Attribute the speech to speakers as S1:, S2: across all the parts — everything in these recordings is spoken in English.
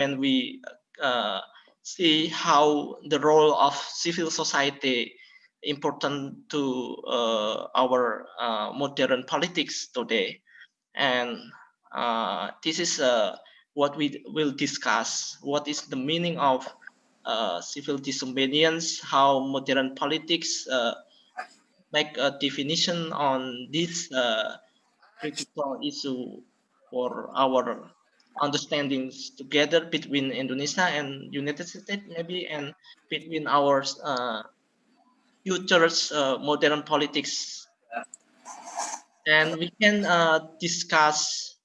S1: when we see how the role of civil society important to our modern politics today. And this is what we will discuss. What is the meaning of civil disobedience, how modern politics make a definition on this critical issue for our understandings together between Indonesia and United States maybe, and between our future's modern politics. And we can discuss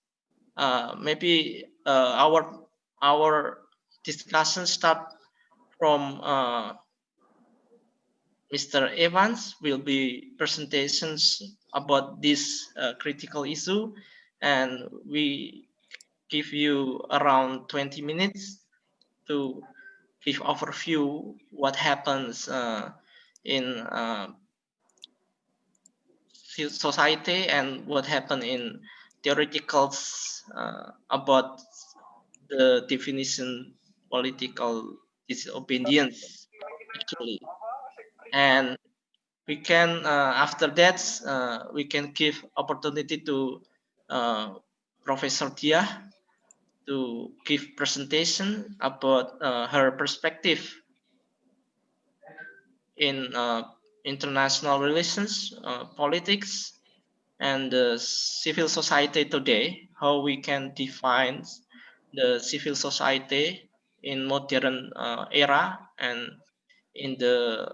S1: maybe our discussion start from Mr. Evans will be presentations about this critical issue, and we give you around 20 minutes to give overview what happens in society and what happened in theoreticals about the definition political disobedience actually. And we can after that we can give opportunity to Professor Diah to give presentation about her perspective in international relations, politics, and civil society today, how we can define the civil society in modern era and in the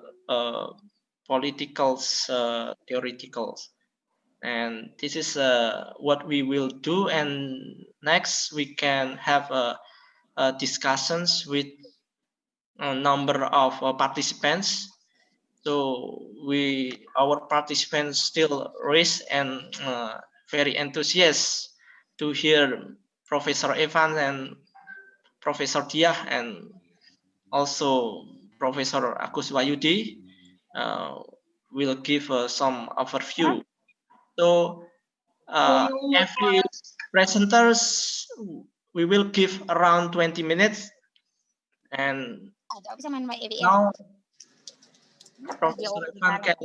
S1: politicals, theoreticals. And this is what we will do. And next we can have discussions with a number of participants. So our participants still raise and very enthusiastic to hear Professor Evan and Professor Diah and also Professor Agus Wahyudi will give some overview. So every presenters we will give around 20 minutes, and now Professor Evan can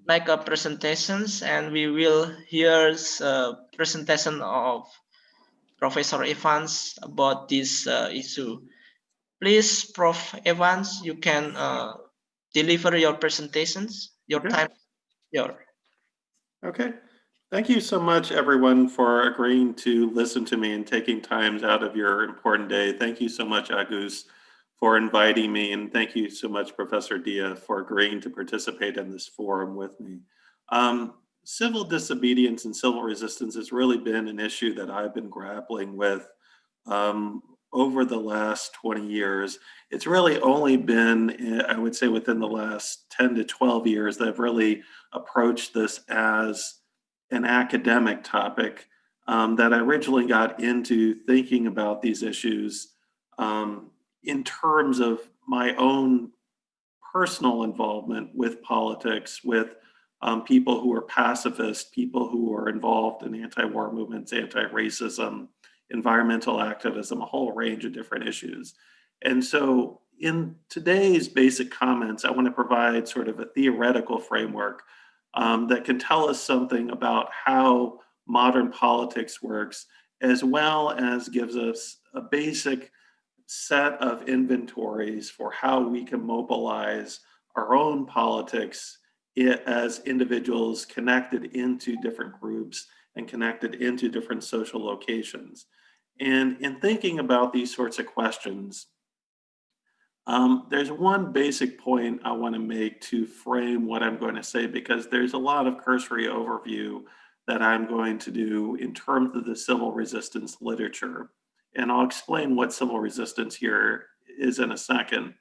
S1: make a presentations, and we will hear presentation of Professor Evans about this issue. Please, Prof. Evans, you can deliver your presentations. Your time,
S2: Okay. Thank you so much, everyone, for agreeing to listen to me and taking time out of your important day. Thank you so much, Agus, for inviting me, and thank you so much, Professor Diah, for agreeing to participate in this forum with me. Civil disobedience and civil resistance has really been an issue that I've been grappling with over the last 20 years. It's really only been, I would say, within the last 10 to 12 years that I've really approached this as an academic topic, that I originally got into thinking about these issues in terms of my own personal involvement with politics, with people who are pacifist, people who are involved in anti-war movements, anti-racism, environmental activism, a whole range of different issues. And so in today's basic comments, I want to provide sort of a theoretical framework that can tell us something about how modern politics works, as well as gives us a basic set of inventories for how we can mobilize our own politics as individuals connected into different groups and connected into different social locations. And in thinking about these sorts of questions, there's one basic point I want to make to frame what I'm going to say, because there's a lot of cursory overview that I'm going to do in terms of the civil resistance literature. And I'll explain what civil resistance here is in a second.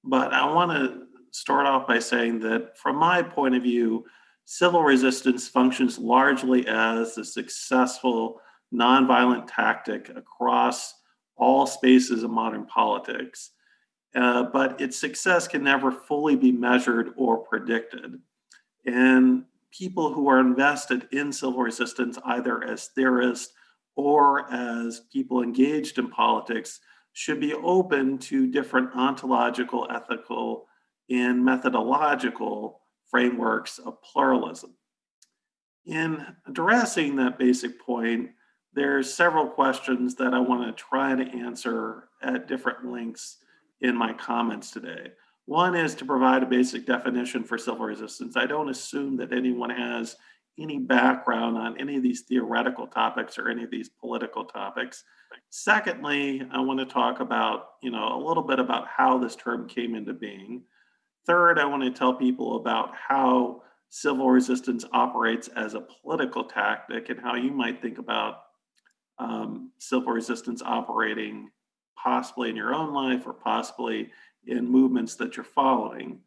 S2: But I want to start off by saying that from my point of view, civil resistance functions largely as a successful nonviolent tactic across all spaces of modern politics. But its success can never fully be measured or predicted. And people who are invested in civil resistance, either as theorists or as people engaged in politics should be open to different ontological, ethical, and methodological frameworks of pluralism. In addressing that basic point, there's several questions that I want to try to answer at different lengths in my comments today. One is to provide a basic definition for civil resistance. I don't assume that anyone has any background on any of these theoretical topics or any of these political topics. Secondly, I want to talk about, a little bit about how this term came into being. Third, I want to tell people about how civil resistance operates as a political tactic and how you might think about civil resistance operating possibly in your own life or possibly in movements that you're following.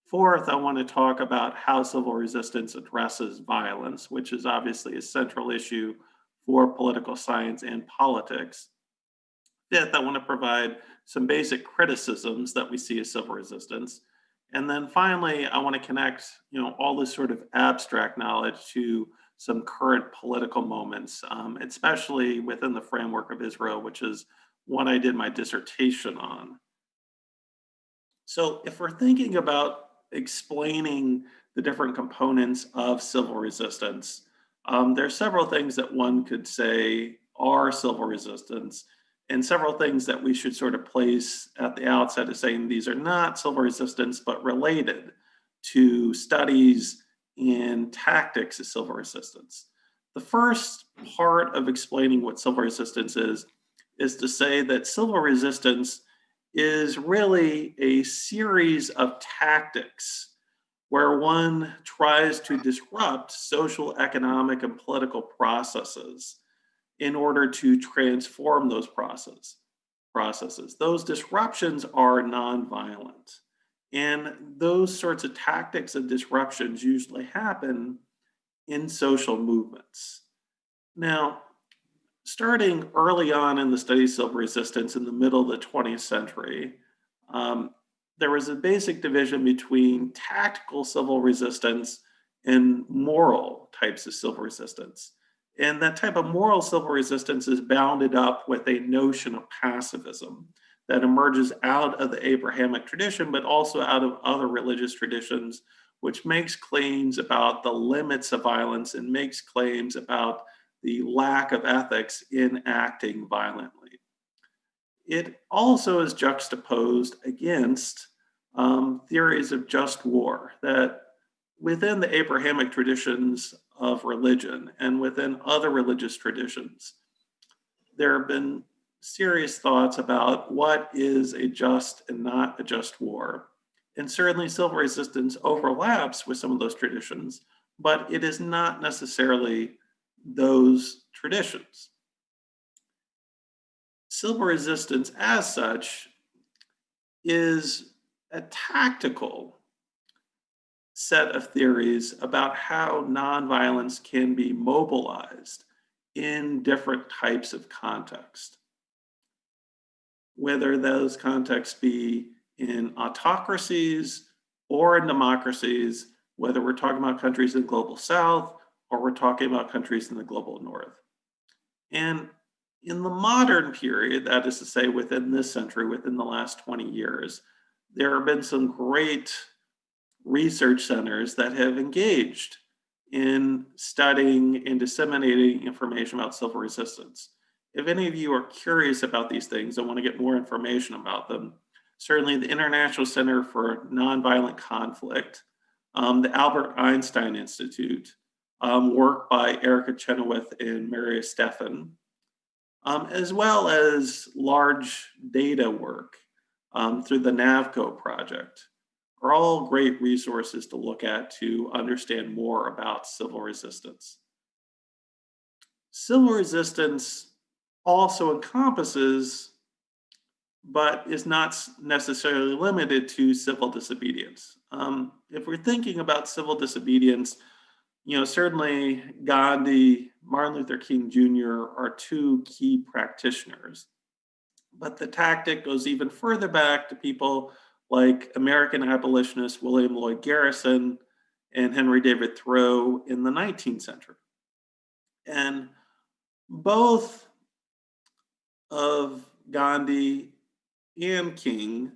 S2: Fourth, I want to talk about how civil resistance addresses violence, which is obviously a central issue for political science and politics. Fifth, I want to provide some basic criticisms that we see as civil resistance. And then finally, I want to connect, all this sort of abstract knowledge to some current political moments, especially within the framework of Israel, which is what I did my dissertation on. So if we're thinking about explaining the different components of civil resistance, there are several things that one could say are civil resistance, and several things that we should sort of place at the outset as saying these are not civil resistance, but related to studies in tactics of civil resistance. The first part of explaining what civil resistance is to say that civil resistance is really a series of tactics where one tries to disrupt social, economic, and political processes in order to transform those processes. Those disruptions are nonviolent. And those sorts of tactics and disruptions usually happen in social movements. Now, starting early on in the study of civil resistance in the middle of the 20th century, there was a basic division between tactical civil resistance and moral types of civil resistance. And that type of moral civil resistance is bounded up with a notion of pacifism that emerges out of the Abrahamic tradition, but also out of other religious traditions, which makes claims about the limits of violence and makes claims about the lack of ethics in acting violently. It also is juxtaposed against theories of just war, that within the Abrahamic traditions of religion and within other religious traditions, there have been serious thoughts about what is a just and not a just war. And certainly civil resistance overlaps with some of those traditions, but it is not necessarily those traditions. Civil resistance as such is a tactical set of theories about how nonviolence can be mobilized in different types of context. Whether those contexts be in autocracies or in democracies, whether we're talking about countries in the global south or we're talking about countries in the global north. And in the modern period, that is to say within this century, within the last 20 years, there have been some great research centers that have engaged in studying and disseminating information about civil resistance. If any of you are curious about these things and want to get more information about them, certainly the International Center for Nonviolent Conflict, the Albert Einstein Institute, work by Erica Chenoweth and Marius Steffen, as well as large data work through the NAVCO project, are all great resources to look at to understand more about civil resistance. Civil resistance also encompasses, but is not necessarily limited to, civil disobedience. If we're thinking about civil disobedience, certainly Gandhi, Martin Luther King Jr. are two key practitioners. But the tactic goes even further back to people like American abolitionists William Lloyd Garrison and Henry David Thoreau in the 19th century. And Both of Gandhi and King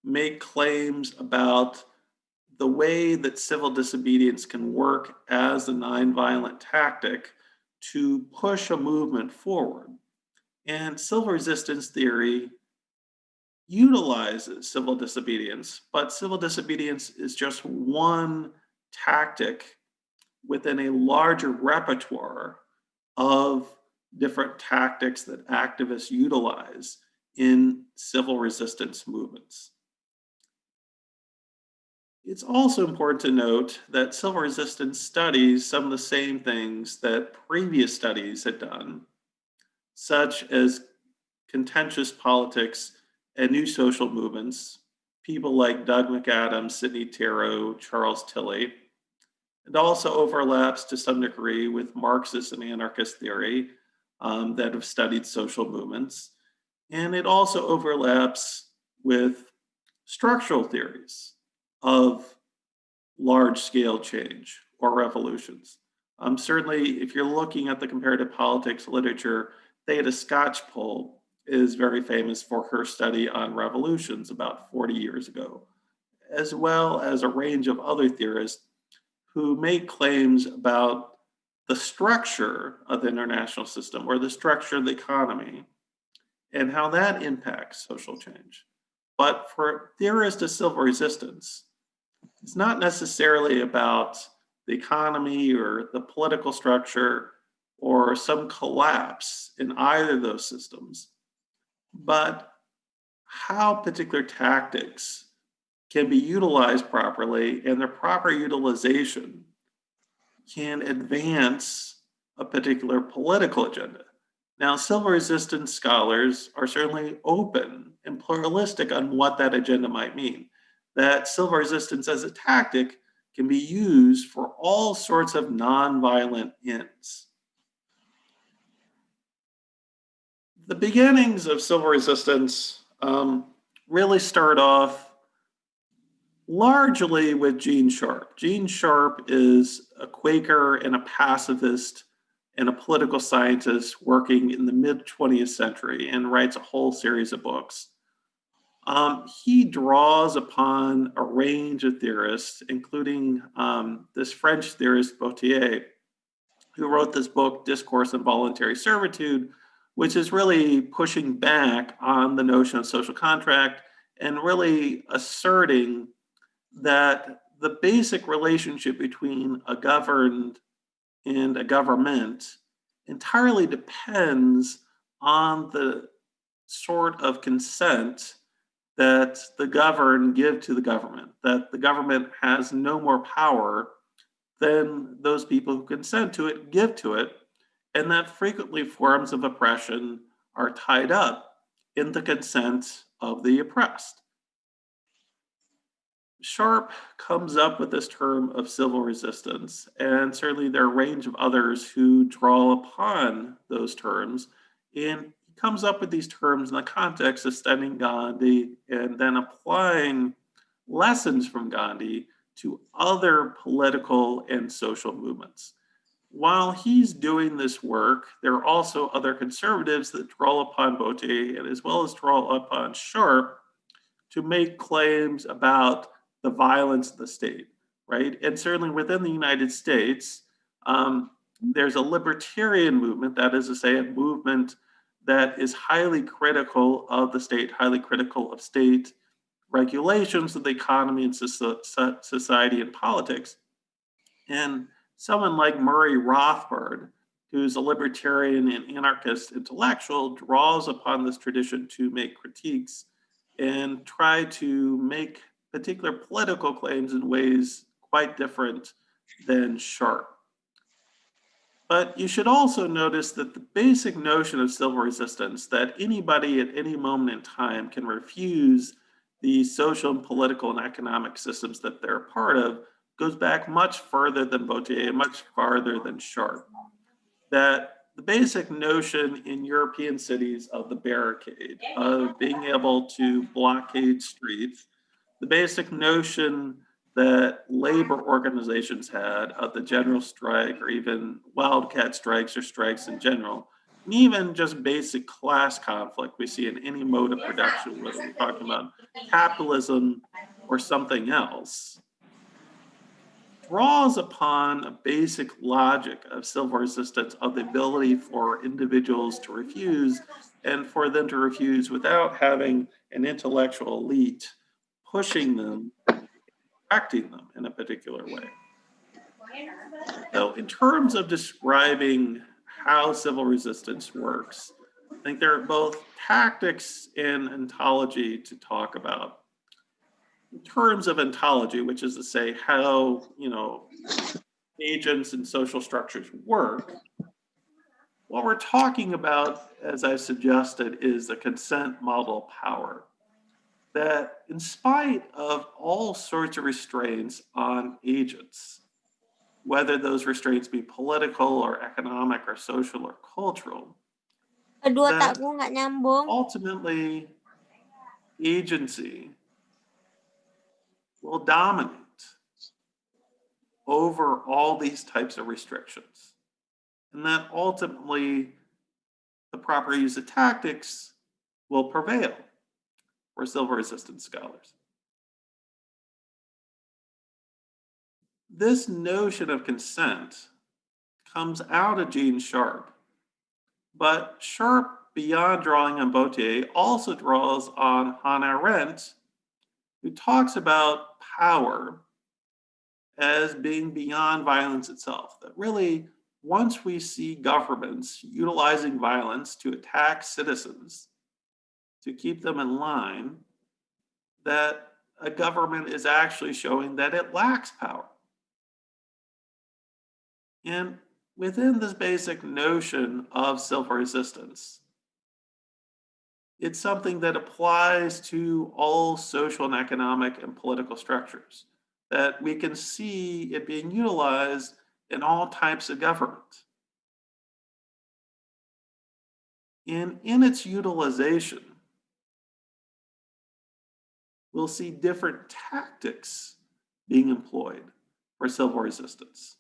S2: make claims about the way that civil disobedience can work as a nonviolent tactic to push a movement forward. And civil resistance theory utilizes civil disobedience, but civil disobedience is just one tactic within a larger repertoire of different tactics that activists utilize in civil resistance movements. It's also important to note that civil resistance studies some of the same things that previous studies had done, such as contentious politics and new social movements, people like Doug McAdams, Sidney Tarrow, Charles Tilley. It also overlaps to some degree with Marxist and anarchist theory that have studied social movements. And it also overlaps with structural theories of large-scale change or revolutions. Certainly, if you're looking at the comparative politics literature, Theda Skocpol is very famous for her study on revolutions about 40 years ago, as well as a range of other theorists who make claims about the structure of the international system or the structure of the economy and how that impacts social change. But for theorists of civil resistance, it's not necessarily about the economy or the political structure or some collapse in either of those systems, but how particular tactics can be utilized properly, and their proper utilization can advance a particular political agenda. Now, civil resistance scholars are certainly open and pluralistic on what that agenda might mean. That civil resistance as a tactic can be used for all sorts of nonviolent ends. The beginnings of civil resistance really start off largely with Gene Sharp. Gene Sharp is a Quaker and a pacifist and a political scientist working in the mid-20th century and writes a whole series of books. He draws upon a range of theorists, including this French theorist Bautier, who wrote this book, Discourse on Voluntary Servitude, which is really pushing back on the notion of social contract and really asserting that the basic relationship between a governed and a government entirely depends on the sort of consent that the governed give to the government, that the government has no more power than those people who consent to it give to it, and that frequently forms of oppression are tied up in the consent of the oppressed. Sharp comes up with this term of civil resistance, and certainly there are a range of others who draw upon those terms, and he comes up with these terms in the context of studying Gandhi and then applying lessons from Gandhi to other political and social movements. While he's doing this work, there are also other conservatives that draw upon Bautier and as well as draw upon Sharp to make claims about the violence of the state, right? And certainly within the United States, there's a libertarian movement, that is to say, a movement that is highly critical of the state, highly critical of state regulations of the economy and society and politics. And someone like Murray Rothbard, who's a libertarian and anarchist intellectual, draws upon this tradition to make critiques and try to make particular political claims in ways quite different than Sharp. But you should also notice that the basic notion of civil resistance, that anybody at any moment in time can refuse the social and political and economic systems that they're a part of, goes back much further than Bautier, much farther than Sharp. That the basic notion in European cities of the barricade, of being able to blockade streets, the basic notion that labor organizations had of the general strike or even wildcat strikes or strikes in general, even just basic class conflict we see in any mode of production, whether we're talking about capitalism or something else, draws upon a basic logic of civil resistance, of the ability for individuals to refuse, and for them to refuse without having an intellectual elite pushing them, acting them in a particular way. So in terms of describing how civil resistance works, I think there are both tactics and ontology to talk about. In terms of ontology, which is to say how, agents and social structures work, what we're talking about, as I suggested, is a consent model power that, in spite of all sorts of restraints on agents, whether those restraints be political or economic or social or cultural,
S3: Kedua
S2: that
S3: takku nggak nyambung.
S2: ultimately agency will dominate over all these types of restrictions. And that ultimately the proper use of tactics will prevail for civil resistance scholars. This notion of consent comes out of Gene Sharp, but Sharp, beyond drawing on Bautier, also draws on Hannah Arendt, who talks about power as being beyond violence itself. That really, once we see governments utilizing violence to attack citizens, to keep them in line, that a government is actually showing that it lacks power. And within this basic notion of civil resistance, it's something that applies to all social and economic and political structures, that we can see it being utilized in all types of government. And in its utilization, we'll see different tactics being employed for civil resistance.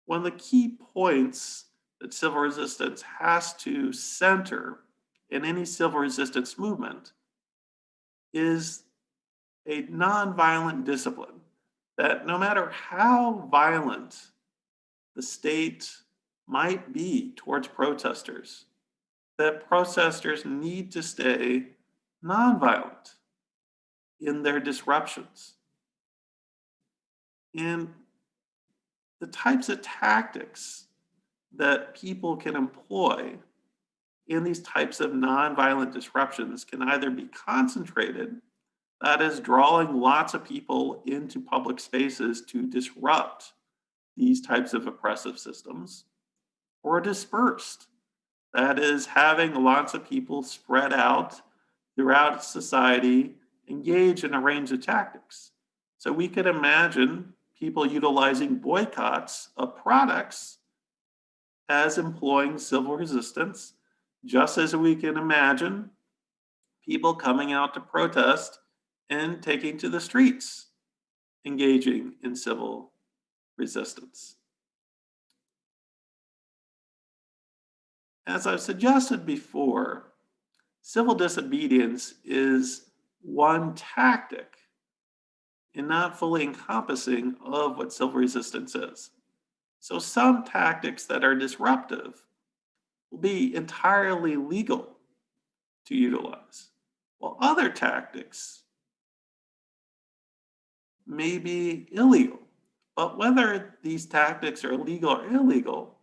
S2: One of the key points that civil resistance has to center in any civil resistance movement is a nonviolent discipline, that no matter how violent the state might be towards protesters, that protesters need to stay nonviolent in their disruptions. And the types of tactics that people can employ in these types of nonviolent disruptions can either be concentrated, that is, drawing lots of people into public spaces to disrupt these types of oppressive systems, or dispersed, that is, having lots of people spread out throughout society engage in a range of tactics. So we could imagine people utilizing boycotts of products as employing civil resistance, just as we can imagine people coming out to protest and taking to the streets, engaging in civil resistance. As I've suggested before, civil disobedience is one tactic and not fully encompassing of what civil resistance is. So some tactics that are disruptive will be entirely legal to utilize, while other tactics may be illegal. But whether these tactics are legal or illegal,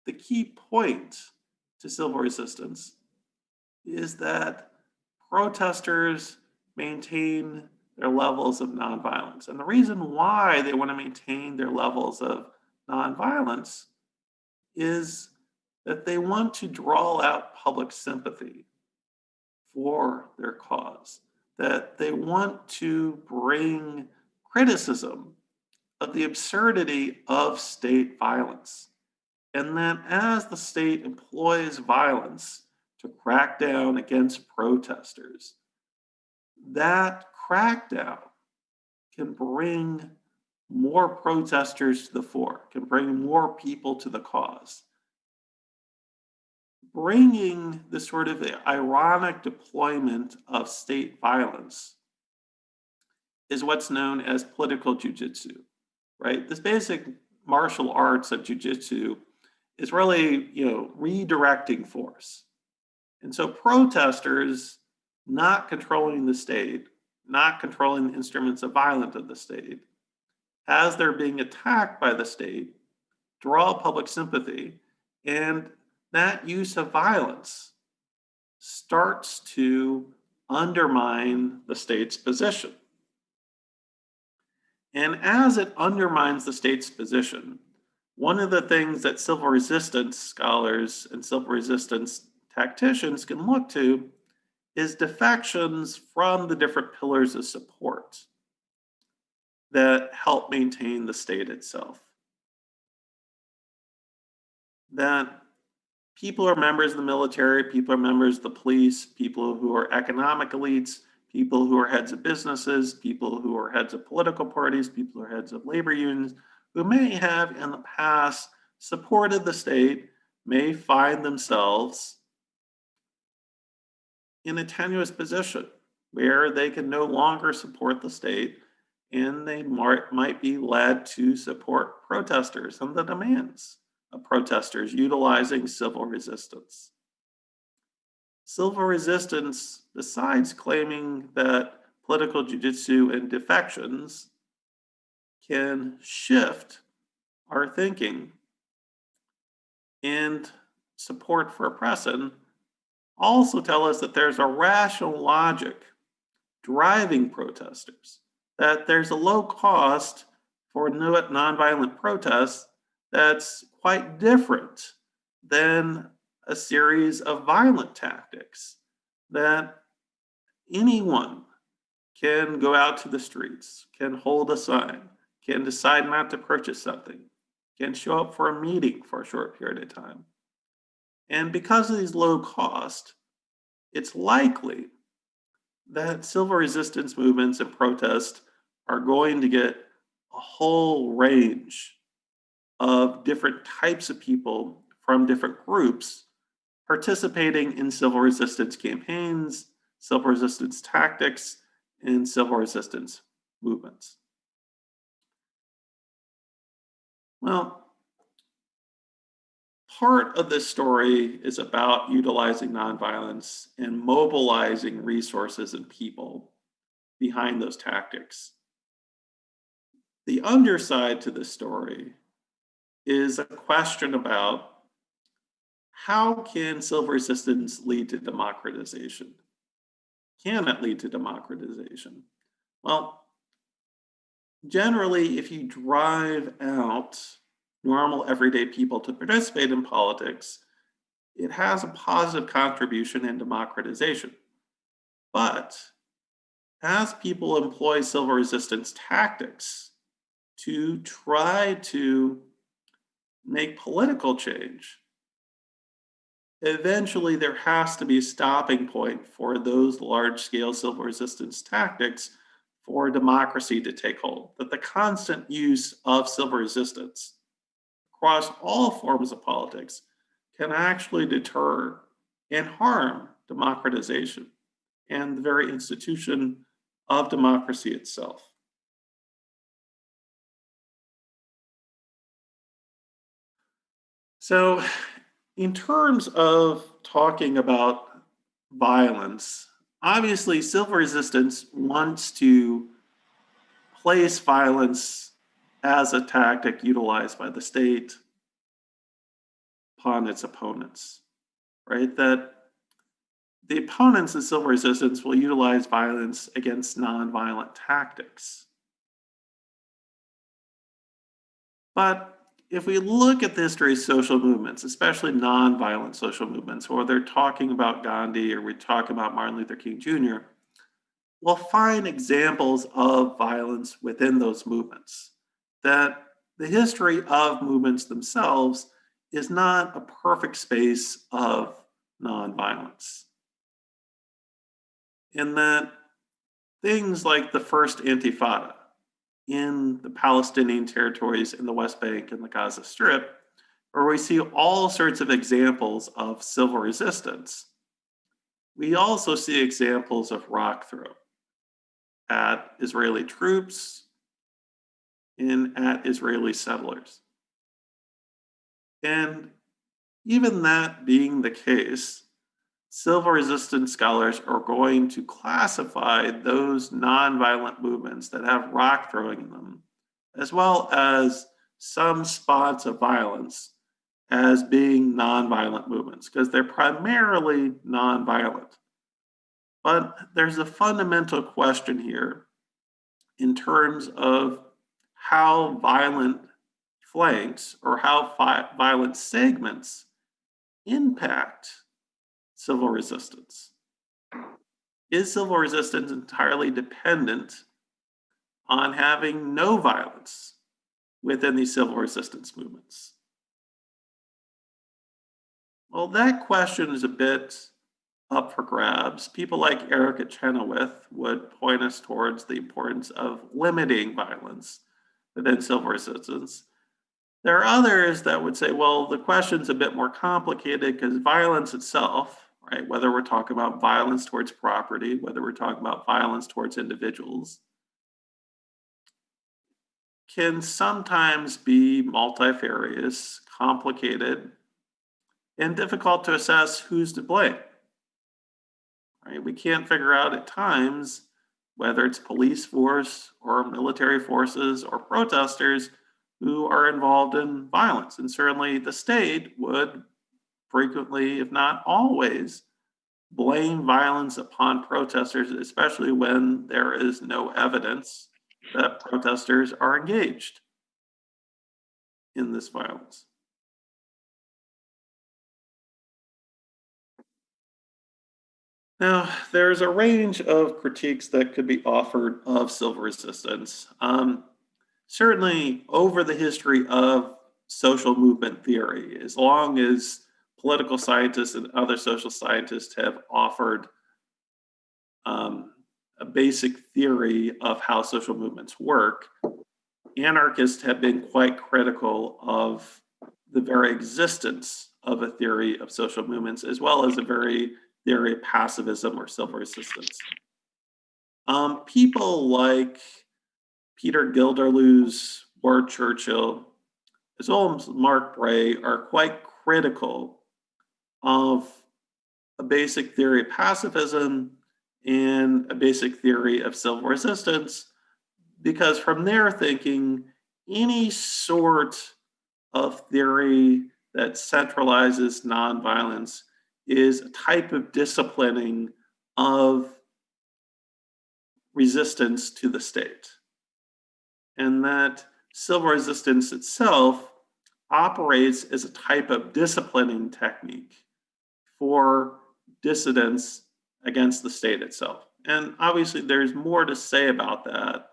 S2: the key point to civil resistance is that protesters maintain their levels of nonviolence. And the reason why they want to maintain their levels of nonviolence is that they want to draw out public sympathy for their cause, that they want to bring criticism of the absurdity of state violence. And that as the state employs violence to crack down against protesters, that crackdown can bring more protesters to the fore, can bring more people to the cause. bringing the sort of ironic deployment of state violence is what's known as political jujitsu, right? This basic martial arts of jujitsu is really, redirecting force. And so protesters not controlling the state, not controlling the instruments of violence of the state, as they're being attacked by the state, draw public sympathy, and that use of violence starts to undermine the state's position. And as it undermines the state's position, one of the things that civil resistance scholars and civil resistance tacticians can look to is defections from the different pillars of support that help maintain the state itself. That people are members of the military, people are members of the police, people who are economic elites, people who are heads of businesses, people who are heads of political parties, people who are heads of labor unions, who may have in the past supported the state, may find themselves in a tenuous position where they can no longer support the state, and they might be led to support protesters and the demands of protesters utilizing civil resistance. Civil resistance, besides claiming that political jujitsu and defections can shift our thinking and support for oppression, also tell us that there's a rational logic driving protesters, that there's a low cost for nonviolent protests that's quite different than a series of violent tactics, that anyone can go out to the streets, can hold a sign, can decide not to purchase something, can show up for a meeting for a short period of time. And because of these low costs, it's likely that civil resistance movements and protests are going to get a whole range of different types of people from different groups participating in civil resistance campaigns, civil resistance tactics, and civil resistance movements. Well, part of this story is about utilizing nonviolence and mobilizing resources and people behind those tactics. The underside to this story is a question about how can civil resistance lead to democratization? Can it lead to democratization? Well, generally, if you drive out normal everyday people to participate in politics, it has a positive contribution in democratization. But as people employ civil resistance tactics to try to make political change, eventually there has to be a stopping point for those large-scale civil resistance tactics for democracy to take hold. That the constant use of civil resistance across all forms of politics can actually deter and harm democratization and the very institution of democracy itself. So, in terms of talking about violence, obviously civil resistance wants to place violence as a tactic utilized by the state upon its opponents, right? That the opponents of civil resistance will utilize violence against nonviolent tactics. But if we look at the history of social movements, especially nonviolent social movements, or they're talking about Gandhi or we're talking about Martin Luther King Jr., we'll find examples of violence within those movements. That the history of movements themselves is not a perfect space of nonviolence. In that things like the first Intifada in the Palestinian territories in the West Bank and the Gaza Strip where we see all sorts of examples of civil resistance, we also see examples of rock throw at Israeli troops and at Israeli settlers. And even that being the case, civil resistance scholars are going to classify those nonviolent movements that have rock throwing in them, as well as some spots of violence, as being nonviolent movements, because they're primarily nonviolent. But there's a fundamental question here in terms of how violent flanks or how violent segments impact civil resistance. Is civil resistance entirely dependent on having no violence within these civil resistance movements? Well, that question is a bit up for grabs. People like Erica Chenoweth would point us towards the importance of limiting violence within civil resistance. There are others that would say, well, the question's a bit more complicated because violence itself, right, whether we're talking about violence towards property, whether we're talking about violence towards individuals, can sometimes be multifarious, complicated, and difficult to assess who's to blame. Right? We can't figure out at times whether it's police force or military forces or protesters who are involved in violence. And certainly the state would frequently, if not always, blame violence upon protesters, especially when there is no evidence that protesters are engaged in this violence. Now, there's a range of critiques that could be offered of civil resistance. Certainly, over the history of social movement theory, as long as political scientists and other social scientists have offered a basic theory of how social movements work, anarchists have been quite critical of the very existence of a theory of social movements, as well as a very theory of pacifism or civil resistance. People like Peter Gilderlew's Ward Churchill, as well as Mark Bray, are quite critical of a basic theory of pacifism and a basic theory of civil resistance, because from their thinking, any sort of theory that centralizes nonviolence is a type of disciplining of resistance to the state. And that civil resistance itself operates as a type of disciplining technique for dissidents against the state itself. And obviously there's more to say about that.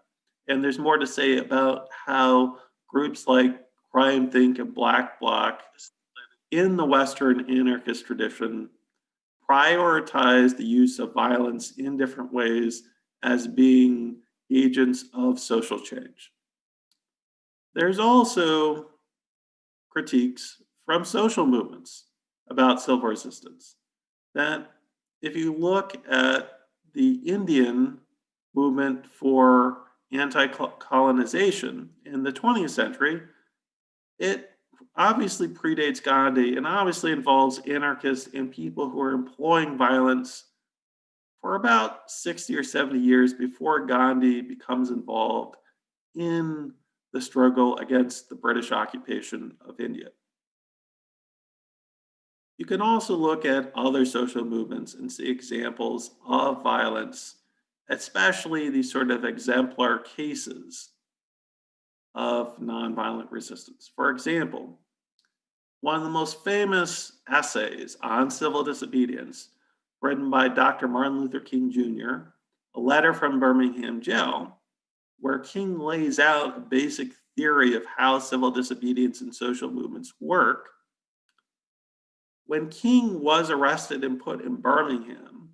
S2: And there's more to say about how groups like Crime Think and Black Bloc in the Western anarchist tradition prioritize the use of violence in different ways as being agents of social change. There's also critiques from social movements about civil resistance, that if you look at the Indian movement for anti-colonization in the 20th century, it obviously predates Gandhi and obviously involves anarchists and people who are employing violence for about 60 or 70 years before Gandhi becomes involved in the struggle against the British occupation of India. You can also look at other social movements and see examples of violence, especially these sort of exemplar cases of nonviolent resistance. For example, one of the most famous essays on civil disobedience, written by Dr. Martin Luther King Jr., A Letter from Birmingham Jail, where King lays out a basic theory of how civil disobedience and social movements work. When King was arrested and put in Birmingham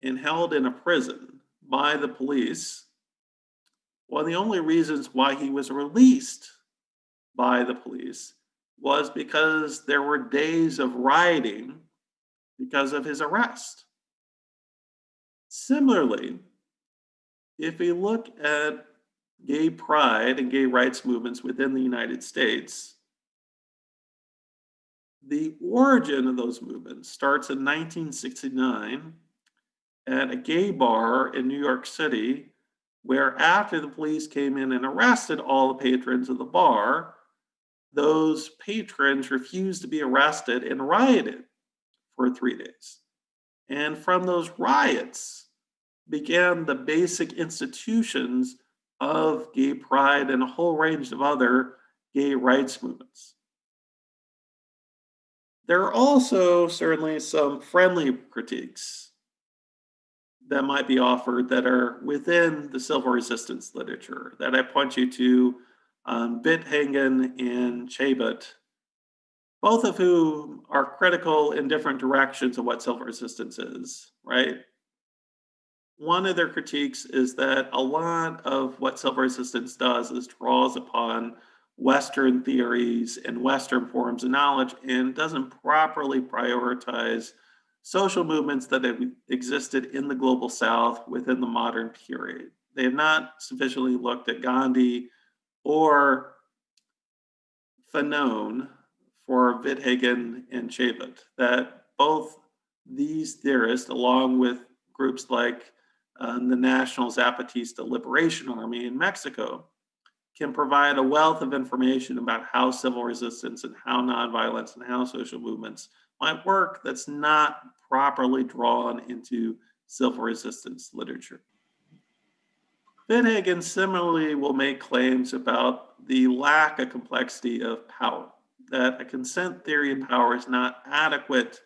S2: and held in a prison by the police, one of the only reasons why he was released by the police was because there were days of rioting because of his arrest. Similarly, if we look at gay pride and gay rights movements within the United States, the origin of those movements starts in 1969 at a gay bar in New York City, where after the police came in and arrested all the patrons of the bar, those patrons refused to be arrested and rioted for 3 days. And from those riots began the basic institutions of gay pride and a whole range of other gay rights movements. There are also certainly some friendly critiques that might be offered that are within the civil resistance literature that I point you to Bitthagen and Chabot, both of whom are critical in different directions of what civil resistance is, right? One of their critiques is that a lot of what civil resistance does is draws upon Western theories and Western forms of knowledge and doesn't properly prioritize social movements that have existed in the global South within the modern period. They have not sufficiently looked at Gandhi or Fanon for Witthagen and Chabot, that both these theorists, along with groups like the National Zapatista Liberation Army in Mexico, can provide a wealth of information about how civil resistance and how nonviolence and how social movements might work that's not properly drawn into civil resistance literature. Witthagen similarly will make claims about the lack of complexity of power, that a consent theory of power is not adequate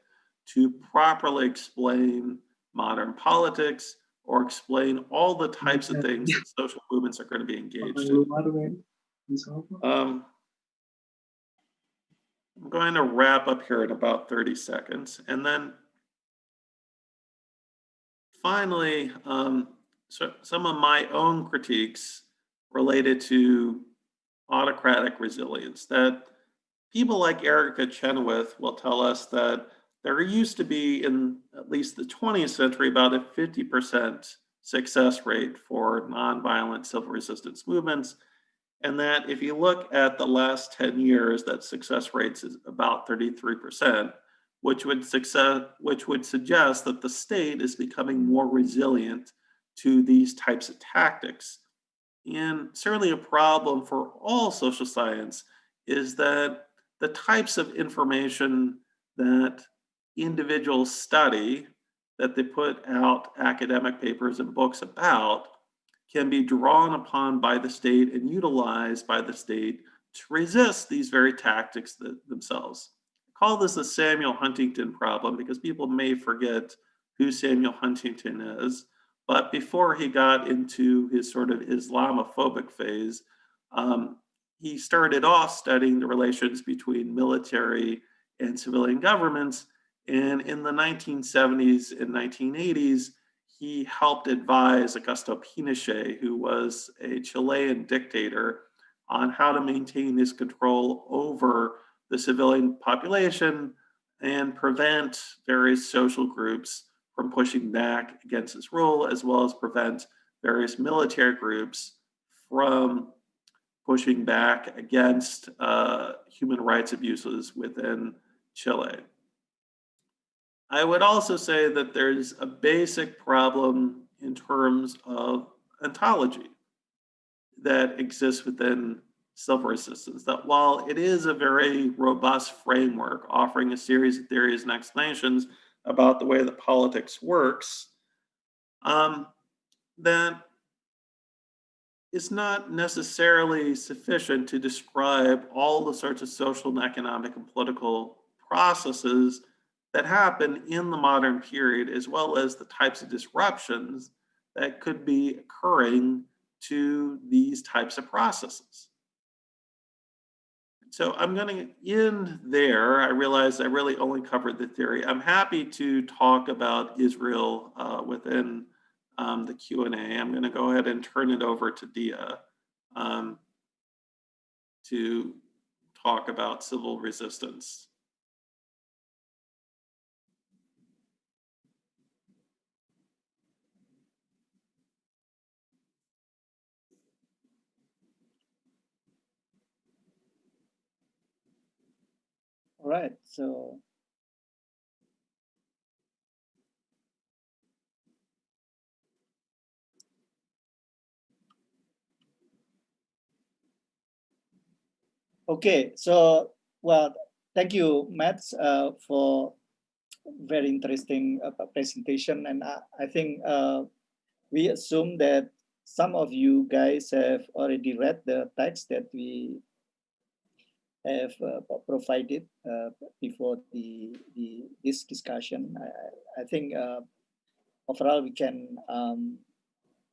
S2: to properly explain modern politics or explain all the types of things that social movements are going to be engaged in. I'm going to wrap up here in about 30 seconds. And then finally, so some of my own critiques related to autocratic resilience, that people like Erica Chenoweth will tell us that there used to be, in at least the 20th century, about a 50% success rate for nonviolent civil resistance movements. And that if you look at the last 10 years, that success rate is about 33%, which would suggest that the state is becoming more resilient to these types of tactics. And certainly a problem for all social science is that the types of information that individuals study, that they put out academic papers and books about, can be drawn upon by the state and utilized by the state to resist these very tactics themselves. I call this the Samuel Huntington problem because people may forget who Samuel Huntington is. But before he got into his sort of Islamophobic phase, he started off studying the relations between military and civilian governments. And in the 1970s and 1980s, he helped advise Augusto Pinochet, who was a Chilean dictator, on how to maintain his control over the civilian population and prevent various social groups from pushing back against his rule, as well as prevent various military groups from pushing back against human rights abuses within Chile. I would also say that there's a basic problem in terms of ontology that exists within civil resistance, that while it is a very robust framework offering a series of theories and explanations about the way that politics works, that is not necessarily sufficient to describe all the sorts of social and economic and political processes that happen in the modern period, as well as the types of disruptions that could be occurring to these types of processes. So I'm going to end there. I realize I really only covered the theory. I'm happy to talk about Israel within the Q&A. I'm going to go ahead and turn it over to Diah to talk about civil resistance.
S4: All right, so okay, so well, thank you, Matt, for very interesting presentation, and I think we assume that some of you guys have already read the text that we have provided before this discussion. I think overall we can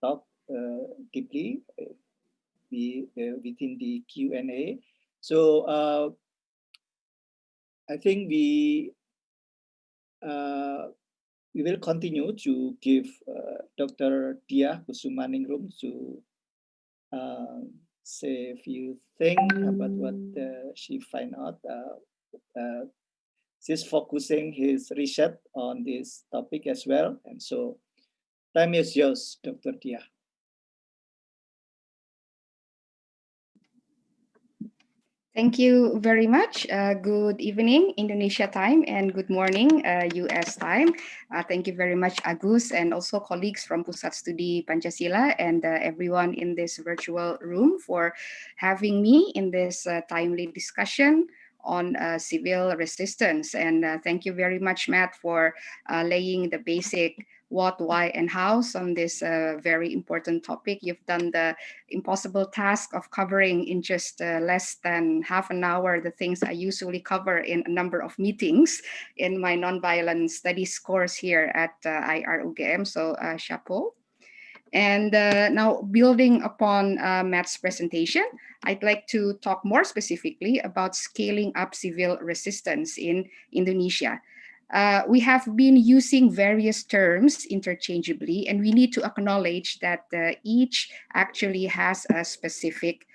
S4: talk deeply within the Q&A. So I think we will continue to give Dr. Diah Kusumaningrum to say a few things about what she find out. She's focusing his research on this topic as well. And so time is yours, Dr. Diah.
S5: Thank you very much. Good evening, Indonesia time, and good morning, US time. Thank you very much, Agus, and also colleagues from Pusat Studi Pancasila and everyone in this virtual room for having me in this timely discussion on civil resistance. And thank you very much, Matt, for laying the basic what, why, and hows on this very important topic. You've done the impossible task of covering in just less than half an hour the things I usually cover in a number of meetings in my nonviolent studies course here at IRUGM. So chapeau. And now, building upon Matt's presentation, I'd like to talk more specifically about scaling up civil resistance in Indonesia. We have been using various terms interchangeably, and we need to acknowledge that each actually has a specific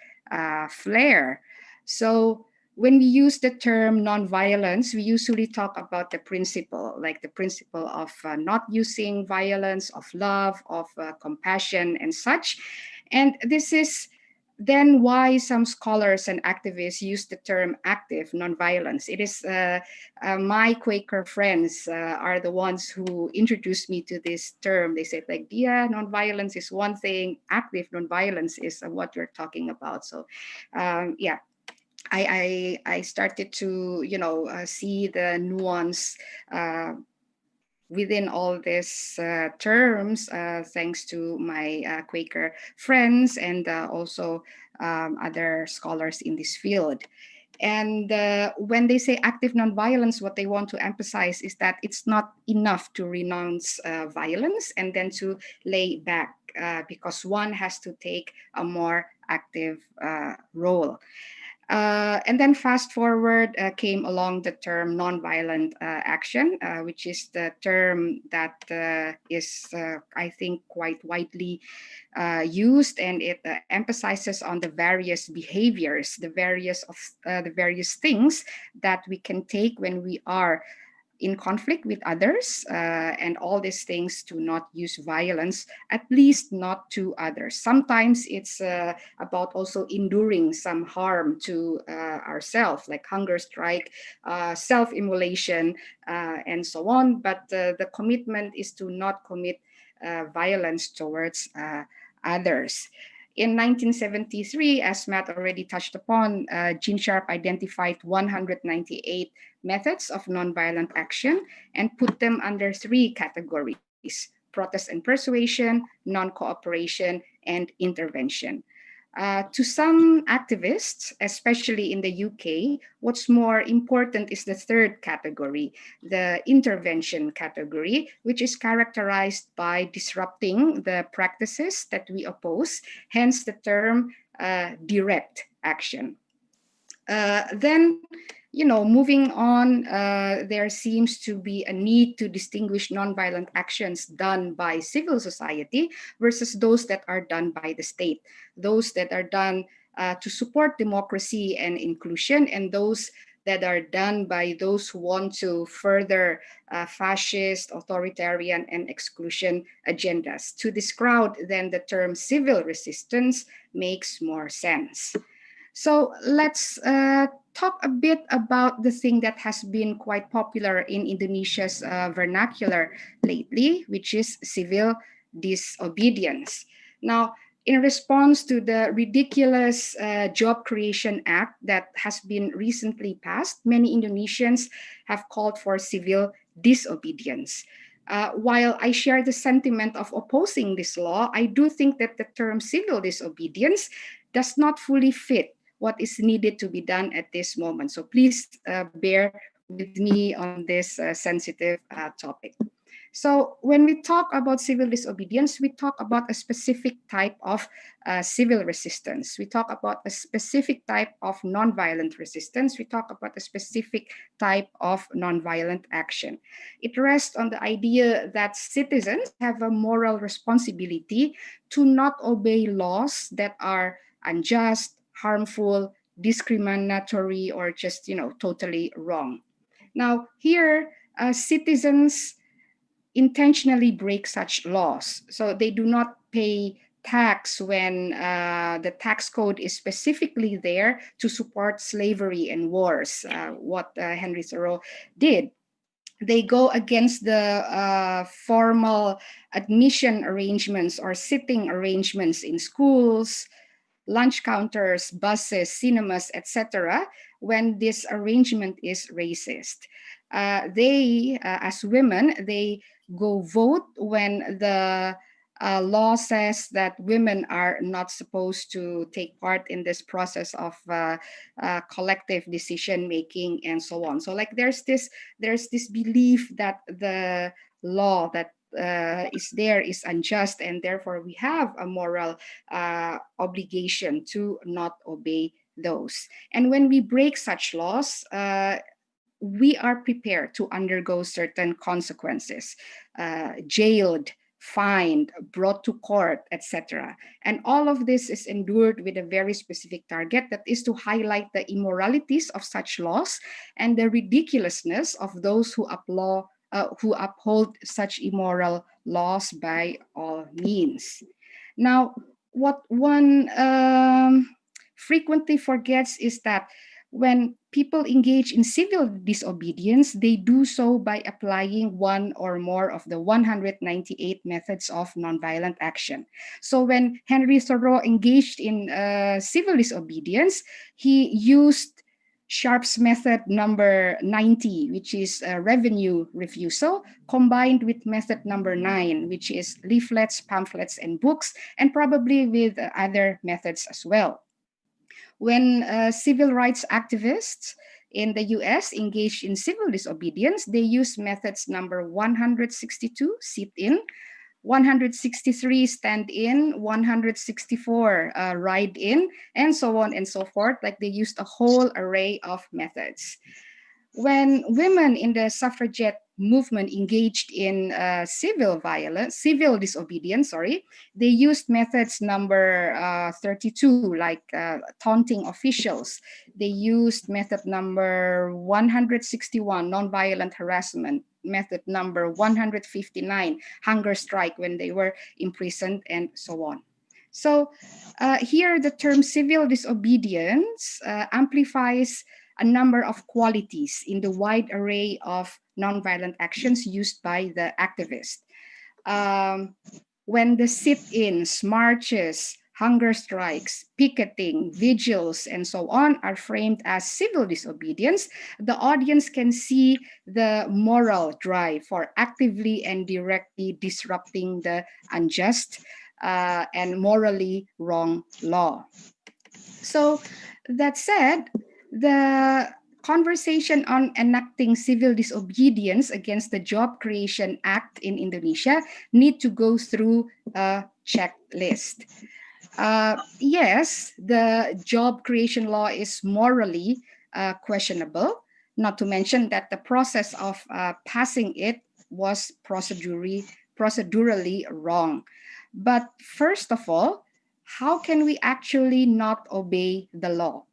S5: flair. So when we use the term nonviolence, we usually talk about the principle, like the principle of not using violence, of love, of compassion, and such. And this is then why some scholars and activists use the term active nonviolence. It is my Quaker friends are the ones who introduced me to this term. They said, like, yeah, nonviolence is one thing, active nonviolence is what you're talking about. So yeah, I started to, see the nuance within all these terms, thanks to my Quaker friends and also other scholars in this field. And when they say active nonviolence, what they want to emphasize is that it's not enough to renounce violence and then to lay back, because one has to take a more active role. And then fast forward came along the term nonviolent action, which is the term that is, I think, quite widely used, and it emphasizes on the various behaviors, the various things that we can take when we are in conflict with others, and all these things to not use violence, at least not to others. Sometimes it's about also enduring some harm to ourselves, like hunger strike, self-immolation, and so on. But the commitment is to not commit violence towards others. In 1973, as Matt already touched upon, Gene Sharp identified 198 methods of nonviolent action and put them under 3 categories: protest and persuasion, non-cooperation, and intervention. To some activists, especially in the UK, what's more important is the 3rd category, the intervention category, which is characterized by disrupting the practices that we oppose, hence the term direct action. Then, moving on, there seems to be a need to distinguish nonviolent actions done by civil society versus those that are done by the state. Those that are done to support democracy and inclusion, and those that are done by those who want to further fascist, authoritarian, and exclusion agendas. To this crowd, then the term civil resistance makes more sense. So let's talk a bit about the thing that has been quite popular in Indonesia's vernacular lately, which is civil disobedience. Now, in response to the ridiculous Job Creation Act that has been recently passed, many Indonesians have called for civil disobedience. While I share the sentiment of opposing this law, I do think that the term civil disobedience does not fully fit what is needed to be done at this moment. So please bear with me on this sensitive topic. So when we talk about civil disobedience, we talk about a specific type of civil resistance. We talk about a specific type of nonviolent resistance. We talk about a specific type of nonviolent action. It rests on the idea that citizens have a moral responsibility to not obey laws that are unjust, harmful, discriminatory, or just, totally wrong. Now, here, citizens intentionally break such laws. So they do not pay tax when the tax code is specifically there to support slavery and wars, what Henry Thoreau did. They go against the formal admission arrangements or sitting arrangements in schools, lunch counters, buses, cinemas, etc., when this arrangement is racist. They, as women, they go vote when the law says that women are not supposed to take part in this process of collective decision making and so on. So, like, there's this belief that the law that is there is unjust, and therefore we have a moral obligation to not obey those. And when we break such laws, we are prepared to undergo certain consequences, jailed, fined, brought to court, etc. And all of this is endured with a very specific target, that is to highlight the immoralities of such laws and the ridiculousness of those who uphold such immoral laws by all means. Now, what one frequently forgets is that when people engage in civil disobedience, they do so by applying one or more of the 198 methods of nonviolent action. So when Henry Thoreau engaged in civil disobedience, he used Sharpe's method number 90, which is revenue refusal, combined with method number 9, which is leaflets, pamphlets, and books, and probably with other methods as well. When civil rights activists in the US engaged in civil disobedience, they used methods number 162, sit-in, 163, stand-in, 164, ride-in, and so on and so forth. Like, they used a whole array of methods. When women in the suffragette movement engaged in civil disobedience, they used methods number 32, like taunting officials. They used method number 161, nonviolent harassment, method number 159, hunger strike when they were imprisoned, and so on. So here the term civil disobedience amplifies a number of qualities in the wide array of nonviolent actions used by the activist. When the sit-ins, marches, hunger strikes, picketing, vigils, and so on are framed as civil disobedience, the audience can see the moral drive for actively and directly disrupting the unjust and morally wrong law. So that said, the conversation on enacting civil disobedience against the Job Creation Act in Indonesia need to go through a checklist. Yes, the job creation law is morally questionable, not to mention that the process of passing it was procedurally wrong. But first of all, how can we actually not obey the law,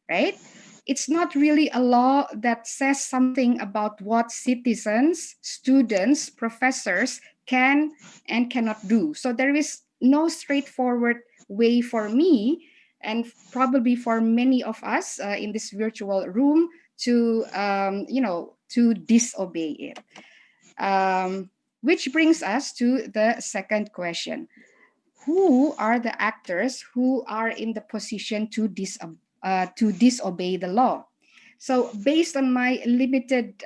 S5: right? It's not really a law that says something about what citizens, students, professors can and cannot do. So there is no straightforward way for me, and probably for many of us in this virtual room, to to disobey it. Which brings us to the second question: who are the actors who are in the position to disobey the law? So based on my limited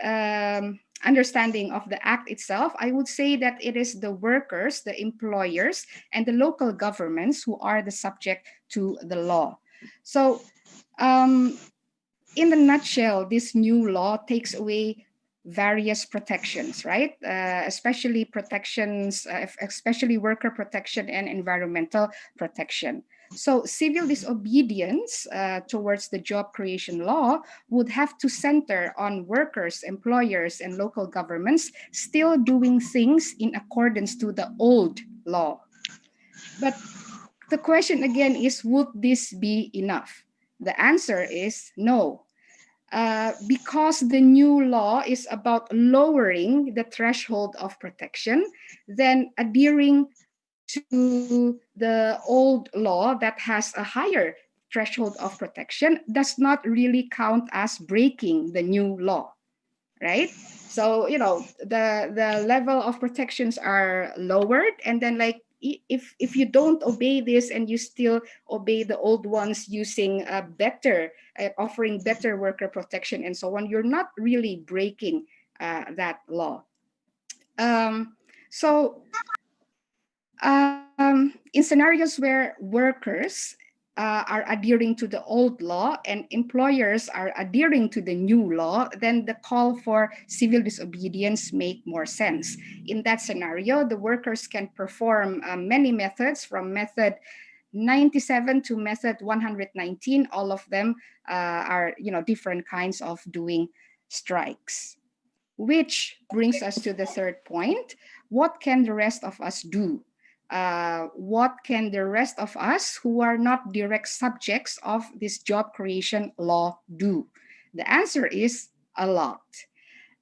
S5: understanding of the act itself, I would say that it is the workers, the employers, and the local governments who are the subject to the law. So in the nutshell, this new law takes away various protections, right? Especially protections, especially worker protection and environmental protection. So civil disobedience towards the job creation law would have to center on workers, employers, and local governments still doing things in accordance to the old law. But the question again is, would this be enough? The answer is no. Because the new law is about lowering the threshold of protection, then adhering to the old law that has a higher threshold of protection does not really count as breaking the new law, right? So, the level of protections are lowered, and then like if you don't obey this and you still obey the old ones using offering better worker protection and so on, you're not really breaking that law. So in scenarios where workers are adhering to the old law and employers are adhering to the new law, then the call for civil disobedience make more sense. In that scenario, the workers can perform many methods, from method 97 to method 119. All of them are different kinds of doing strikes. Which brings us to the third point: what can the rest of us do? What can the rest of us who are not direct subjects of this job creation law do? The answer is a lot.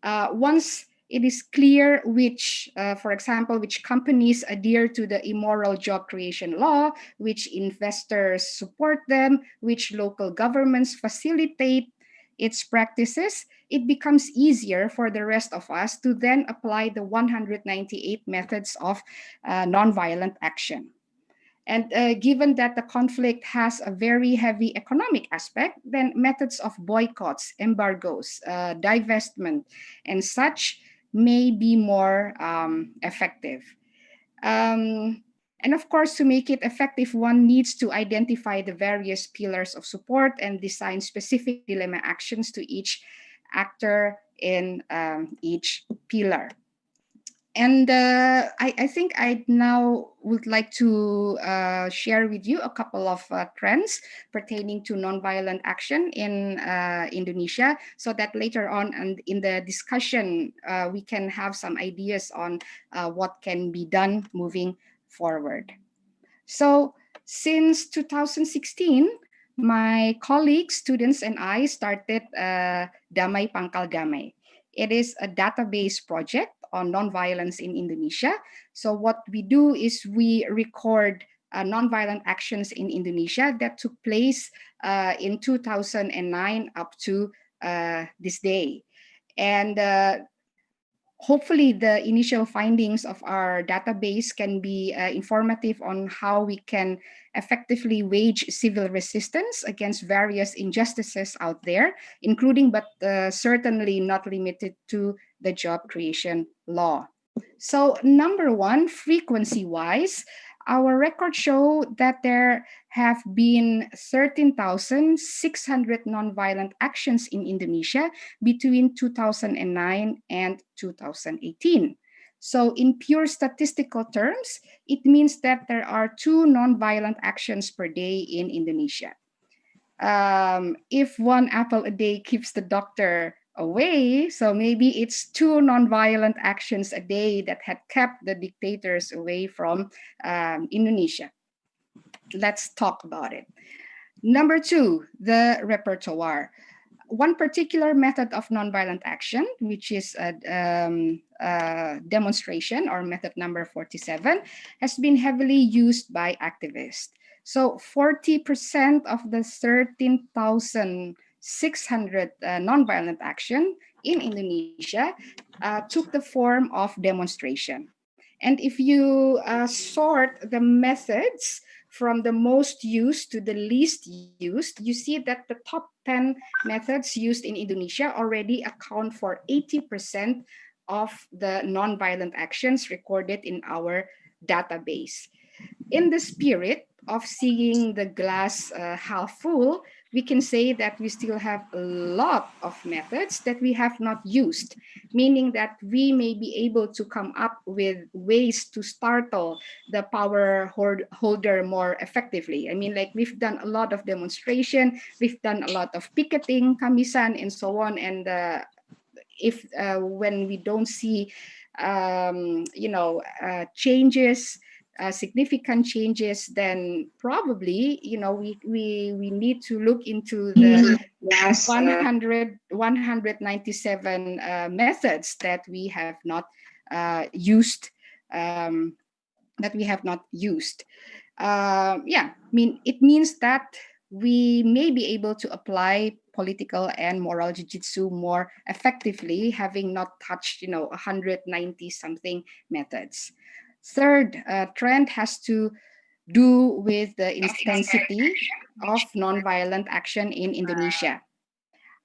S5: Once it is clear which, for example, which companies adhere to the immoral job creation law, which investors support them, which local governments facilitate its practices, it becomes easier for the rest of us to then apply the 198 methods of nonviolent action. And given that the conflict has a very heavy economic aspect, then methods of boycotts, embargoes, divestment, and such may be more effective. And of course, to make it effective, one needs to identify the various pillars of support and design specific dilemma actions to each actor in each pillar. And I think I now would like to share with you a couple of trends pertaining to nonviolent action in Indonesia, so that later on and in the discussion, we can have some ideas on what can be done moving forward. So since 2016, my colleagues, students, and I started Damai Pangkal Damai. It is a database project on nonviolence in Indonesia. So what we do is we record nonviolent actions in Indonesia that took place in 2009 up to this day. And hopefully the initial findings of our database can be informative on how we can effectively wage civil resistance against various injustices out there, including but certainly not limited to the job creation law. So number one, frequency-wise, our records show that there have been 13,600 nonviolent actions in Indonesia between 2009 and 2018. So in pure statistical terms, it means that there are 2 nonviolent actions per day in Indonesia. If 1 apple a day keeps the doctor away, so maybe it's 2 nonviolent actions a day that had kept the dictators away from Indonesia. let's talk about it. Number two, the repertoire. One particular method of nonviolent action, which is a demonstration, or method number 47, has been heavily used by activists. So 40% of the 13,600 nonviolent action in Indonesia took the form of demonstration. And if you sort the methods from the most used to the least used, you see that the top 10 methods used in Indonesia already account for 80% of the nonviolent actions recorded in our database. In the spirit of seeing the glass half full, we can say that we still have a lot of methods that we have not used, meaning that we may be able to come up with ways to startle the power holder more effectively. I mean, like, we've done a lot of demonstration, we've done a lot of picketing, kamisan, and so on. And if when we don't see, changes, significant changes, then probably, we need to look into the 197 methods that we have not used. It means that we may be able to apply political and moral jiu-jitsu more effectively, having not touched 190 something methods. Third trend has to do with the intensity of nonviolent action in Indonesia.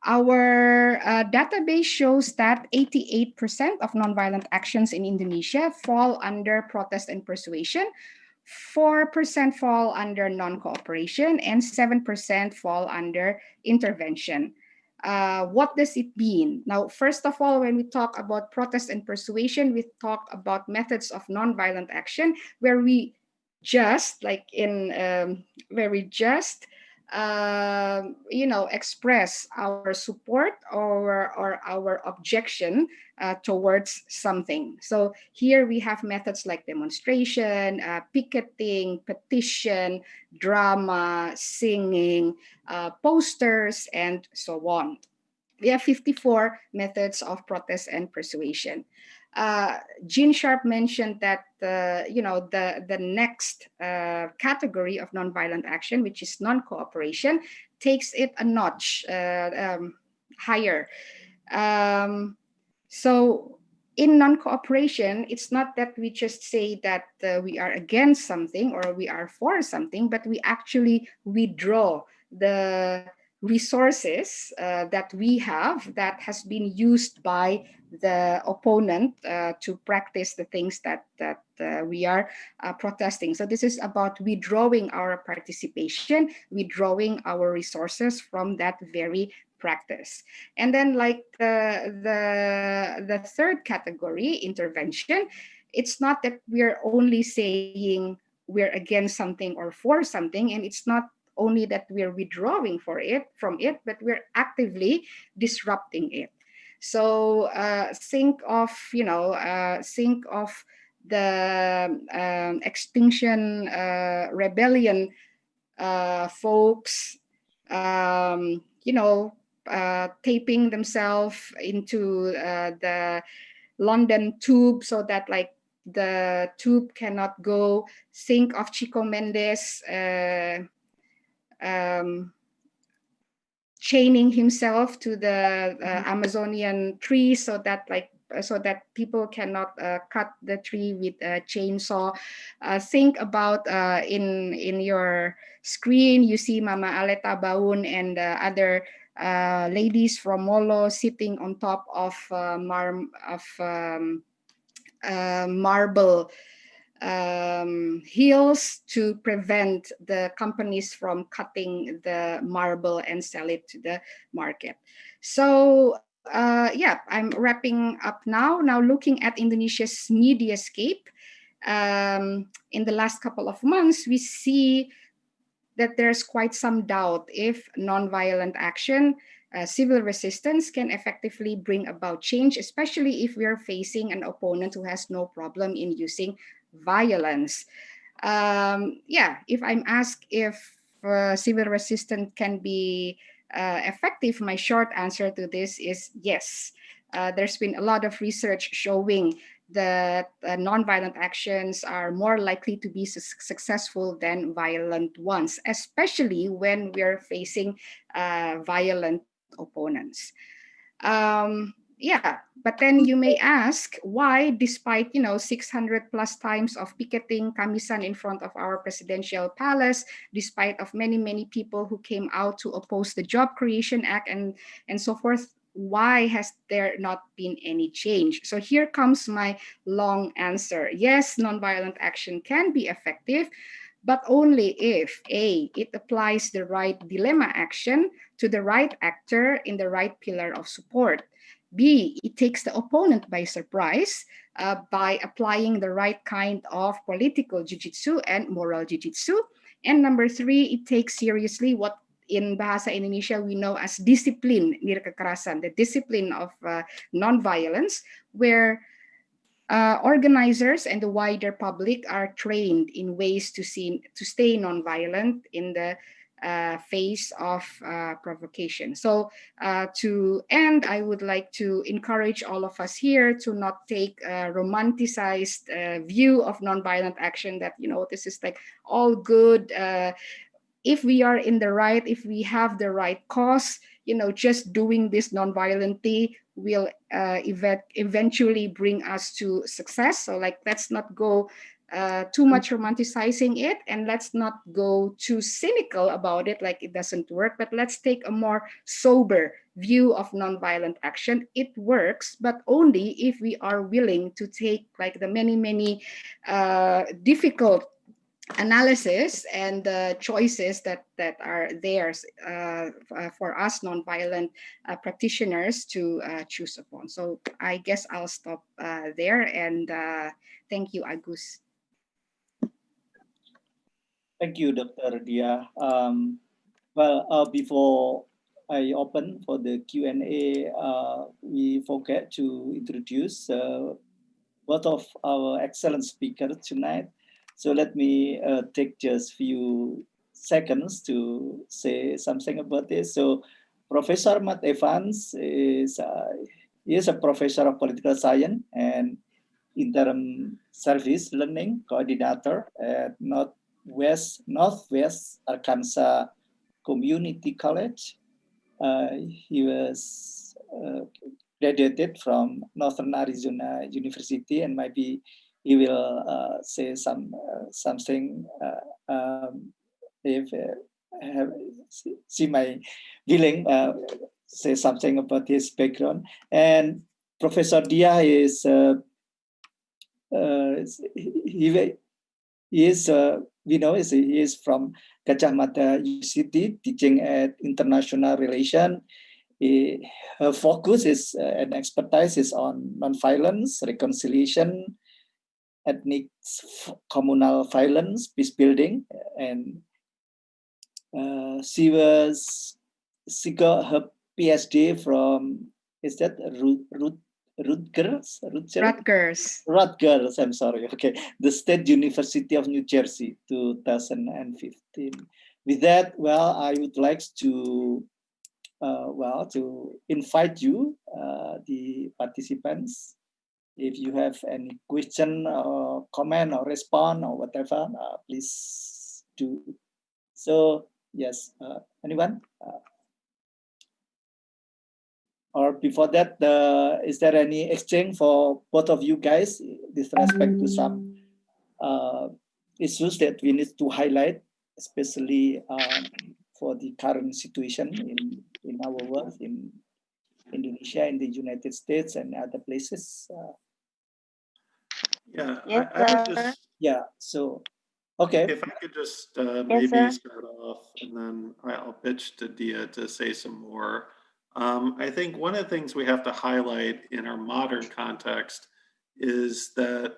S5: Our database shows that 88% of nonviolent actions in Indonesia fall under protest and persuasion, 4% fall under non-cooperation, and 7% fall under intervention. What does it mean? Now, first of all, when we talk about protest and persuasion, we talk about methods of nonviolent action where we just, express our support or our objection towards something. So here we have methods like demonstration, picketing, petition, drama, singing, posters, and so on. We have 54 methods of protest and persuasion. Jean Sharp mentioned that the next category of nonviolent action, which is non-cooperation, takes it a notch higher. So in non-cooperation, it's not that we just say that we are against something or we are for something, but we actually withdraw the resources that we have that has been used by the opponent to practice the things that we are protesting. So this is about withdrawing our participation, withdrawing our resources from that very practice. And then, like the third category, intervention, it's not that we're only saying we're against something or for something, and it's not only that we're withdrawing from it, but we're actively disrupting it. So think of the Extinction Rebellion folks, taping themselves into the London tube so that the tube cannot go. Think of Chico Mendes chaining himself to the Amazonian tree so that people cannot cut the tree with a chainsaw. Think about in your screen, you see Mama Aleta Baun and other ladies from Molo sitting on top of marble hills to prevent the companies from cutting the marble and sell it to the market. So I'm wrapping up now. Now looking at Indonesia's mediascape, in the last couple of months, we see that there's quite some doubt if nonviolent action, civil resistance can effectively bring about change, especially if we are facing an opponent who has no problem in using violence. Yeah, if I'm asked if civil resistance can be effective, my short answer to this is yes. There's been a lot of research showing that nonviolent actions are more likely to be successful than violent ones, especially when we're facing violent opponents. Yeah, but then you may ask why, despite 600 plus times of picketing Kamisan in front of our presidential palace, despite of many people who came out to oppose the Job Creation Act and so forth, why has there not been any change? So here comes my long answer. Yes, nonviolent action can be effective, but only if A, it applies the right dilemma action to the right actor in the right pillar of support. B, it takes the opponent by surprise by applying the right kind of political jiu-jitsu and moral jiu-jitsu. And number three, it takes seriously what in Bahasa Indonesia we know as disiplin nirkekerasan, the discipline of nonviolence, where organizers and the wider public are trained in ways to stay nonviolent in the face of provocation. So to end, I would like to encourage all of us here to not take a romanticized view of nonviolent action that, this is like all good. If we are in the right, if we have the right cause, just doing this nonviolently will eventually bring us to success. So let's not go too much romanticizing it, and let's not go too cynical about it, like it doesn't work, but let's take a more sober view of nonviolent action. It works, but only if we are willing to take the many difficult analysis and the choices that are theirs for us nonviolent practitioners to choose upon. So I guess I'll stop there, and thank you, Agus.
S4: Thank you, Dr. Diah. Before I open for the Q&A, we forget to introduce both of our excellent speakers tonight. So let me take just few seconds to say something about this. So Professor Matt Evans is a professor of political science and interim service learning coordinator at Northwest Arkansas Community College. He was graduated from Northern Arizona University, and maybe he will say something if see my willing say something about his background. And Professor Diah is he is he is from Gajah Mada University, teaching at international relations. Her focus is and expertise is on nonviolence, reconciliation, ethnic communal violence, peace building, and she got her PhD from Rutgers, I'm sorry. Okay, the State University of New Jersey, 2015. With that, I would like to to invite you, the participants, if you have any question or comment or respond or whatever, please do. So yes, anyone? Or before that, is there any exchange for both of you guys with respect to some issues that we need to highlight, especially for the current situation in our world, in Indonesia, in the United States, and other places?
S2: Yeah,
S3: Yes,
S2: I would just.
S4: Yeah. So, okay.
S2: If I could just maybe start off, and then I'll pitch to Diah to say some more. I think one of the things we have to highlight in our modern context is that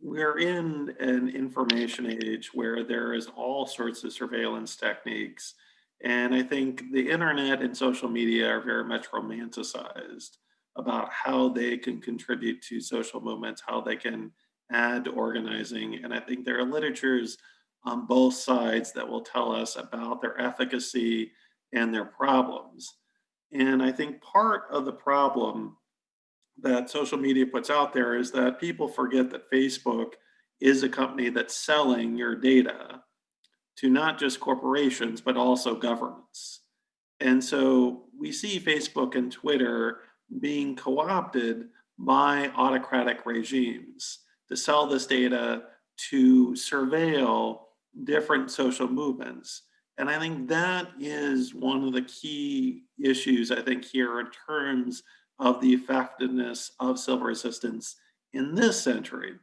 S2: we're in an information age where there is all sorts of surveillance techniques. And I think the internet and social media are very much romanticized about how they can contribute to social movements, how they can ad organizing. And I think there are literatures on both sides that will tell us about their efficacy and their problems. And I think part of the problem that social media puts out there is that people forget that Facebook is a company that's selling your data to not just corporations, but also governments. And so we see Facebook and Twitter being co-opted by autocratic regimes to sell this data to surveil different social movements. And I think that is one of the key issues, I think, here in terms of the effectiveness of civil resistance in this century,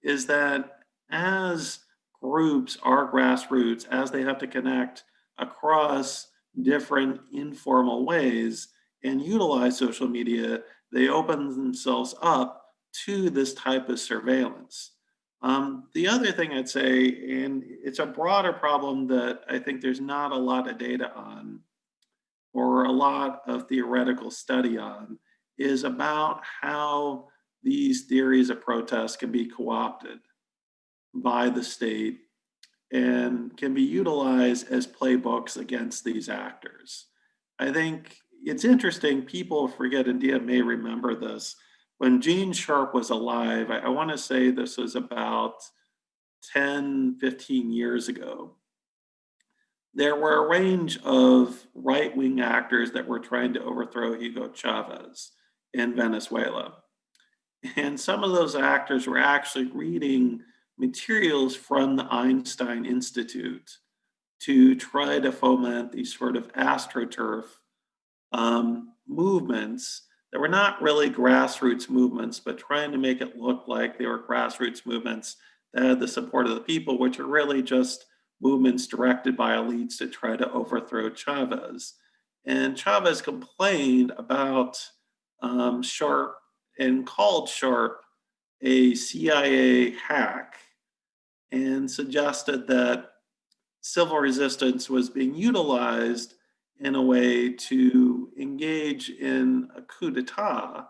S2: is that as groups are grassroots, as they have to connect across different informal ways and utilize social media, they open themselves up to this type of surveillance. The other thing I'd say, and it's a broader problem that I think there's not a lot of data on or a lot of theoretical study on, is about how these theories of protest can be co-opted by the state and can be utilized as playbooks against these actors. I think it's interesting, people forget, and Diah may remember this, when Gene Sharp was alive, I want to say this was about 10, 15 years ago, there were a range of right-wing actors that were trying to overthrow Hugo Chavez in Venezuela. And some of those actors were actually reading materials from the Einstein Institute to try to foment these sort of astroturf movements that were not really grassroots movements, but trying to make it look like they were grassroots movements that had the support of the people, which are really just movements directed by elites to try to overthrow Chavez. And Chavez complained about Sharp and called Sharp a CIA hack and suggested that civil resistance was being utilized in a way to engage in a coup d'etat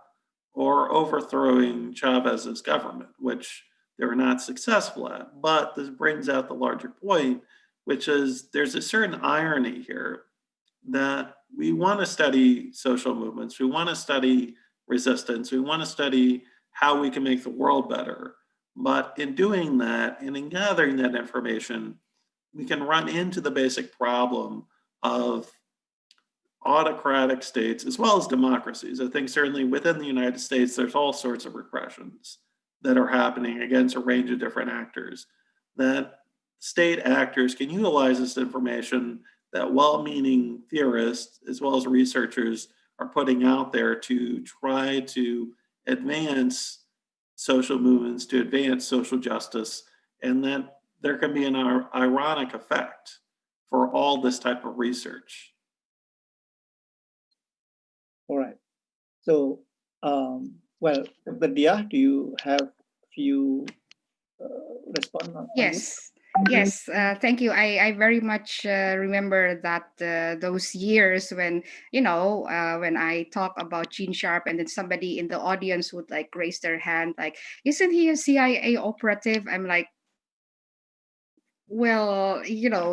S2: or overthrowing Chavez's government, which they were not successful at. But this brings out the larger point, which is there's a certain irony here that we want to study social movements, we want to study resistance, we want to study how we can make the world better. But in doing that and in gathering that information, we can run into the basic problem of autocratic states as well as democracies. I think certainly within the United States, there's all sorts of repressions that are happening against a range of different actors, that state actors can utilize this information that well-meaning theorists as well as researchers are putting out there to try to advance social movements, to advance social justice, and that there can be an ironic effect for all this type of research.
S4: All right. So, well, Dr. Diah, do you have few response on
S5: Yes. Yes, thank you. I very much remember that those years when, when I talk about Gene Sharp and then somebody in the audience would like raise their hand, like, isn't he a CIA operative? I'm like, well,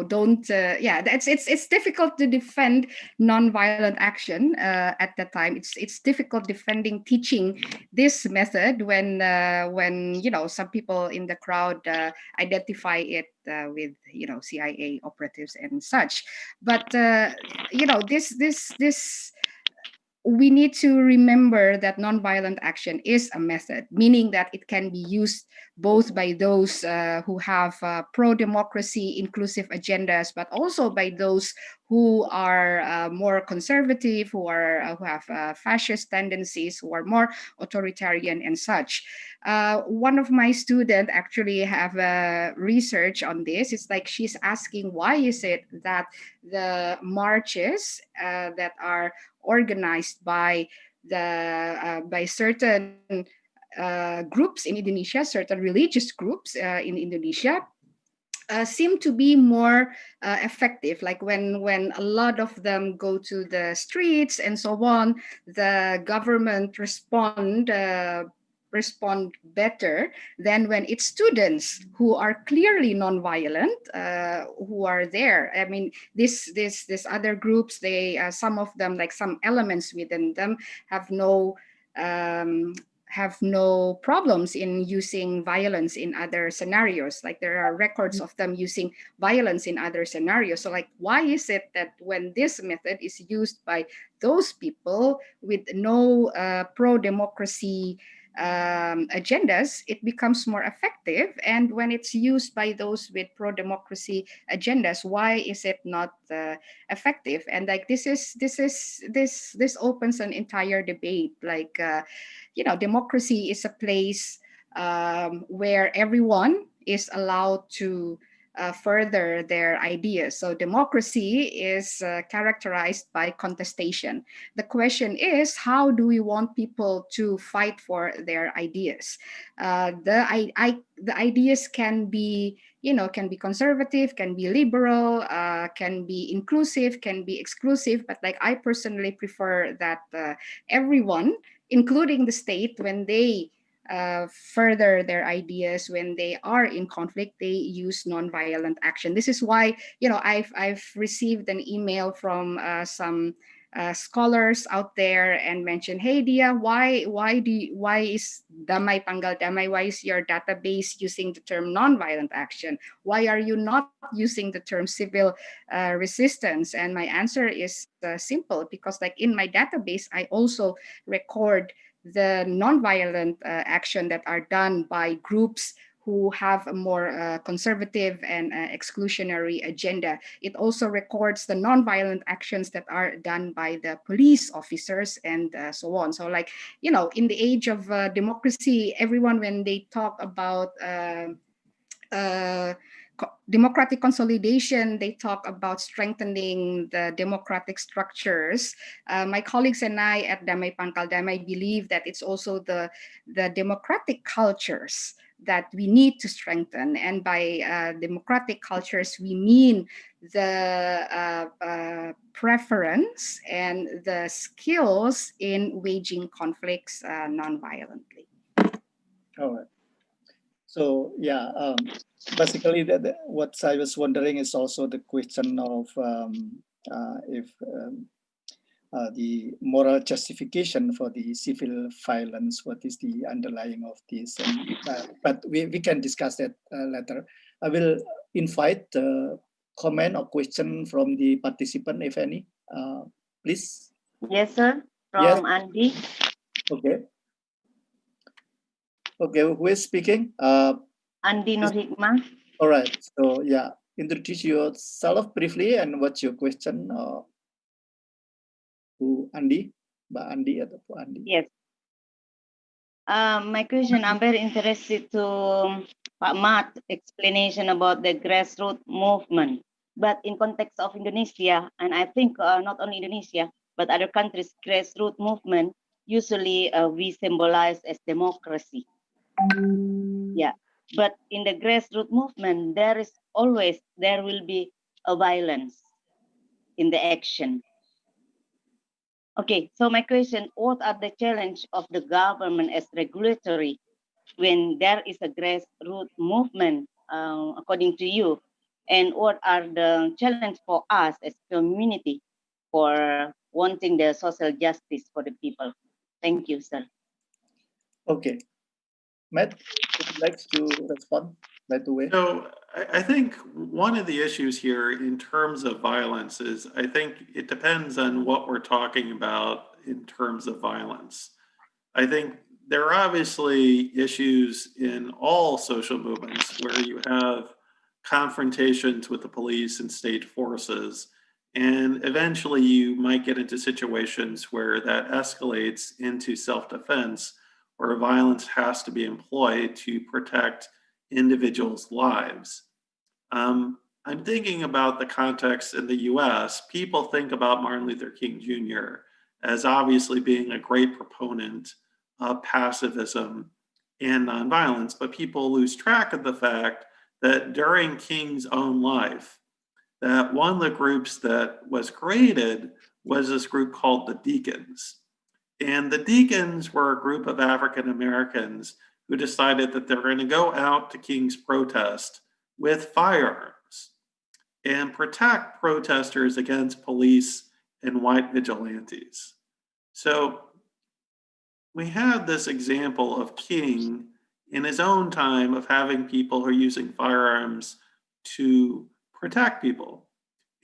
S5: don't it's difficult to defend nonviolent action at that time. It's difficult defending teaching this method when some people in the crowd identify it with CIA operatives and such. But this we need to remember that nonviolent action is a method, meaning that it can be used both by those who have pro-democracy, inclusive agendas, but also by those who are more conservative, who have fascist tendencies, who are more authoritarian and such. One of my students actually have research on this. It's like she's asking, why is it that the marches that are organized by certain groups in Indonesia, certain religious groups in Indonesia, seem to be more effective. Like when a lot of them go to the streets and so on, the government respond respond better than when it's students who are clearly nonviolent, who are there. I mean, this other groups, they some of them, like some elements within them, have no problems in using violence in other scenarios. Like there are records of them using violence in other scenarios. So like, why is it that when this method is used by those people with no pro-democracy agendas, it becomes more effective, and when it's used by those with pro-democracy agendas, why is it not effective? And like this opens an entire debate. Like democracy is a place where everyone is allowed to further their ideas. So democracy is characterized by contestation. The question is, how do we want people to fight for their ideas? The ideas can be, can be conservative, can be liberal, can be inclusive, can be exclusive. But like, I personally prefer that everyone, including the state, when they further their ideas, when they are in conflict, they use nonviolent action. This is why, I've received an email from some scholars out there and mentioned, hey Diah, why is Damay Panggal Damay, why is your database using the term nonviolent action? Why are you not using the term civil resistance? And my answer is simple, because like in my database, I also record the nonviolent action that are done by groups who have a more conservative and exclusionary agenda. It also records the nonviolent actions that are done by the police officers and so on. So like, in the age of democracy, everyone, when they talk about democratic consolidation, they talk about strengthening the democratic structures. My colleagues and I at Damay Pangkal Damay believe that it's also the democratic cultures that we need to strengthen. And by democratic cultures, we mean the preference and the skills in waging conflicts non-violently.
S4: All right. So yeah, basically what I was wondering is also the question of if the moral justification for the civil violence, what is the underlying of this? And, but we can discuss that later. I will invite comment or question from the participant, if any. Please.
S6: Yes, sir. From
S4: Yes.
S6: Andy.
S4: Okay. Okay, who is speaking?
S6: Andi Nur Hikmah.
S4: All right. So yeah, introduce yourself briefly and what's your question? To Andi, Mbak Andi atau Bu Andi?
S6: Yes. My question, I'm very interested to Pak Mat explanation about the grassroots movement. But in context of Indonesia, and I think not only Indonesia, but other countries, grassroots movement usually we symbolize as democracy. Yeah, but in the grassroots movement, there will be a violence in the action. Okay, so my question, what are the challenge of the government as regulatory when there is a grassroots movement, according to you? And what are the challenge for us as community for wanting the social justice for the people? Thank you, sir.
S4: Okay. Matt, would you like to respond right away?
S2: So I think one of the issues here in terms of violence is, I think it depends on what we're talking about in terms of violence. I think there are obviously issues in all social movements where you have confrontations with the police and state forces, and eventually you might get into situations where that escalates into self-defense, where violence has to be employed to protect individuals' lives. I'm thinking about the context in the US. People think about Martin Luther King Jr. as obviously being a great proponent of pacifism and nonviolence, but people lose track of the fact that during King's own life, that one of the groups that was created was this group called the Deacons. And the deacons were a group of African Americans who decided that they're going to go out to King's protest with firearms and protect protesters against police and white vigilantes. So we had this example of King in his own time of having people who are using firearms to protect people.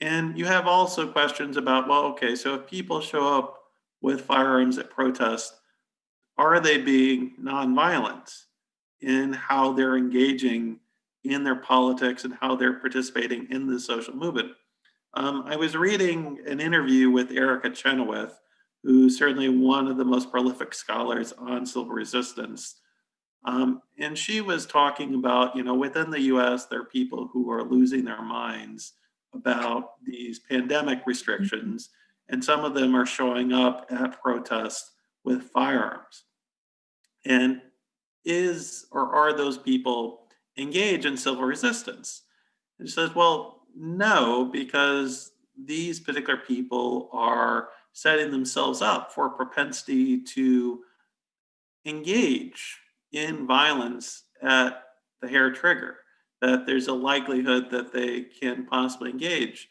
S2: And you have also questions about, well, okay, so if people show up with firearms at protest, are they being nonviolent in how they're engaging in their politics and how they're participating in the social movement? I was reading an interview with Erica Chenoweth, who's certainly one of the most prolific scholars on civil resistance. And she was talking about, within the US, there are people who are losing their minds about these pandemic restrictions, and some of them are showing up at protests with firearms. And are those people engaged in civil resistance? And she says, well, no, because these particular people are setting themselves up for propensity to engage in violence at the hair trigger, that there's a likelihood that they can possibly engage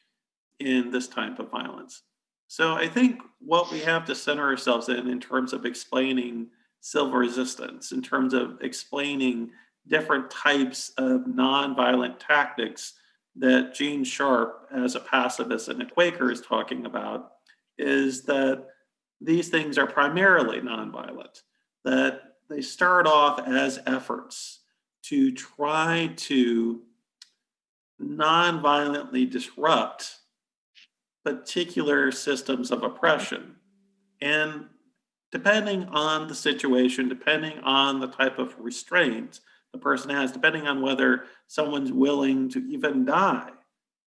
S2: in this type of violence. So I think what we have to center ourselves in terms of explaining civil resistance, in terms of explaining different types of nonviolent tactics that Gene Sharp, as a pacifist and a Quaker, is talking about, is that these things are primarily nonviolent, that they start off as efforts to try to nonviolently disrupt particular systems of oppression. And depending on the situation, depending on the type of restraint the person has, depending on whether someone's willing to even die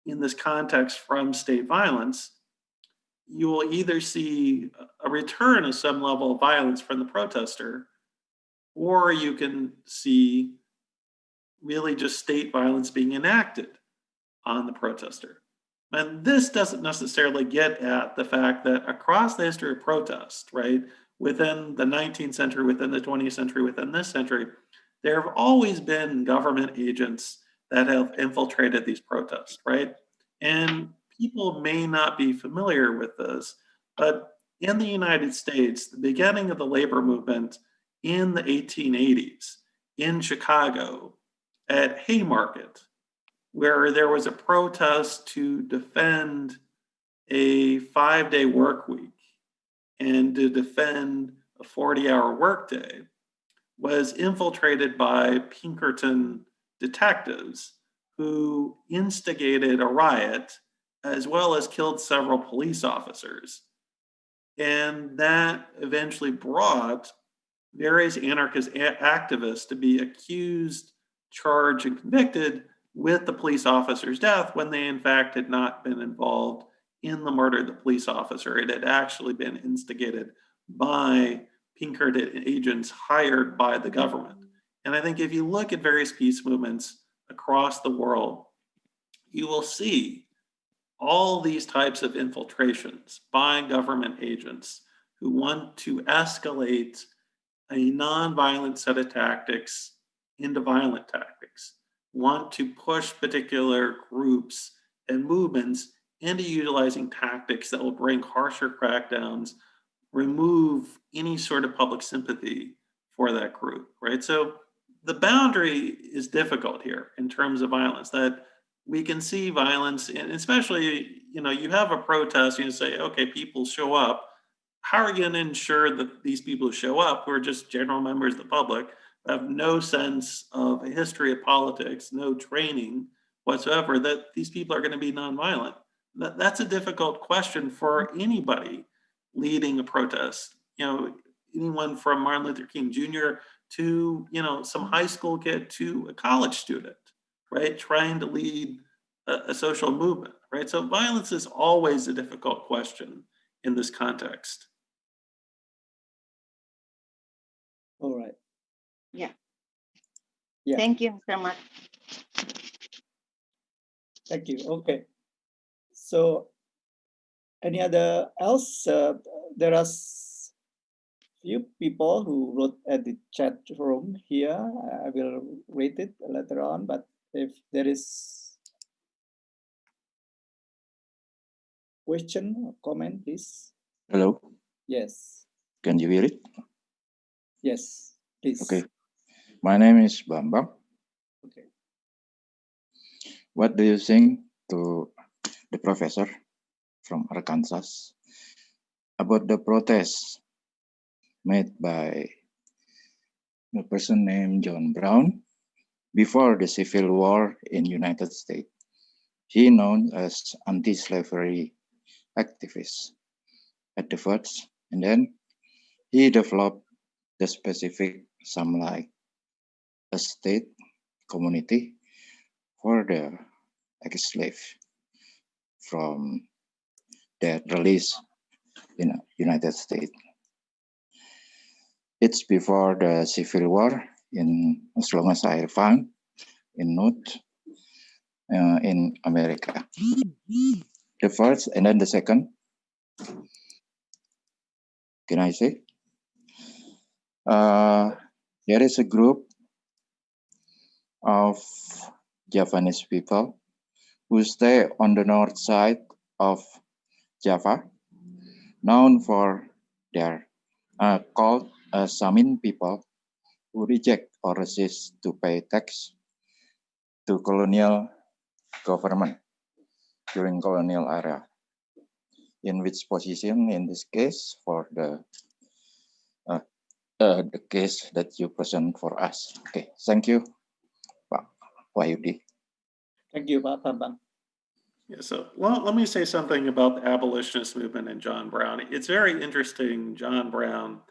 S2: in this context from state violence, you will either see a return of some level of violence from the protester, or you can see really just state violence being enacted on the protester. And this doesn't necessarily get at the fact that across the history of protest, right, within the 19th century, within the 20th century, within this century, there have always been government agents that have infiltrated these protests, right? And people may not be familiar with this, but in the United States, the beginning of the labor movement in the 1880s in Chicago at Haymarket, where there was a protest to defend a 5-day work week and to defend a 40-hour workday, was infiltrated by Pinkerton detectives who instigated a riot as well as killed several police officers. And that eventually brought various anarchist activists to be accused, charged, and convicted with the police officer's death when they in fact had not been involved in the murder of the police officer. It had actually been instigated by Pinkerton agents hired by the government. And I think if you look at various peace movements across the world, you will see all these types of infiltrations by government agents who want to escalate a nonviolent set of tactics into violent tactics, want to push particular groups and movements into utilizing tactics that will bring harsher crackdowns, remove any sort of public sympathy for that group, right? So the boundary is difficult here in terms of violence, that we can see violence, and especially, you have a protest, you say, okay, people show up. How are you going to ensure that these people who show up, who are just general members of the public, have no sense of a history of politics, no training whatsoever, that these people are going to be nonviolent? That's a difficult question for anybody leading a protest. Anyone from Martin Luther King Jr. to, some high school kid to a college student, right? Trying to lead a social movement, right? So violence is always a difficult question in this context.
S4: All right.
S6: Yeah.
S4: Yeah.
S6: Thank you, Mr. Matt.
S4: Thank you. Okay. So any other else? There are few people who wrote at the chat room here. I will read it later on, but if there is question or comment, please.
S7: Hello,
S4: Yes,
S7: can you hear it?
S4: yes, please.
S7: Okay, my name is Bambang.
S4: Okay.
S7: What do you think to the professor from Arkansas about the protest made by a person named John Brown before the Civil War in United States? He known as anti-slavery activist at the first, and then he developed the specific, some like a state community for the ex-slave from that release in United States. It's before the Civil War, as long as I found in note in America. The first and then the second, can I say? There is a group of Javanese people who stay on the north side of Java, known for their called Samin people, who reject or resist to pay tax to colonial government during colonial era. In which position, in this case, for the case that you present for us. Okay, thank you, Pak Wahyudi.
S4: Thank you, Pak Bambang.
S2: Yeah, so let me say something about the abolitionist movement and John Brown. It's very interesting, John Brown.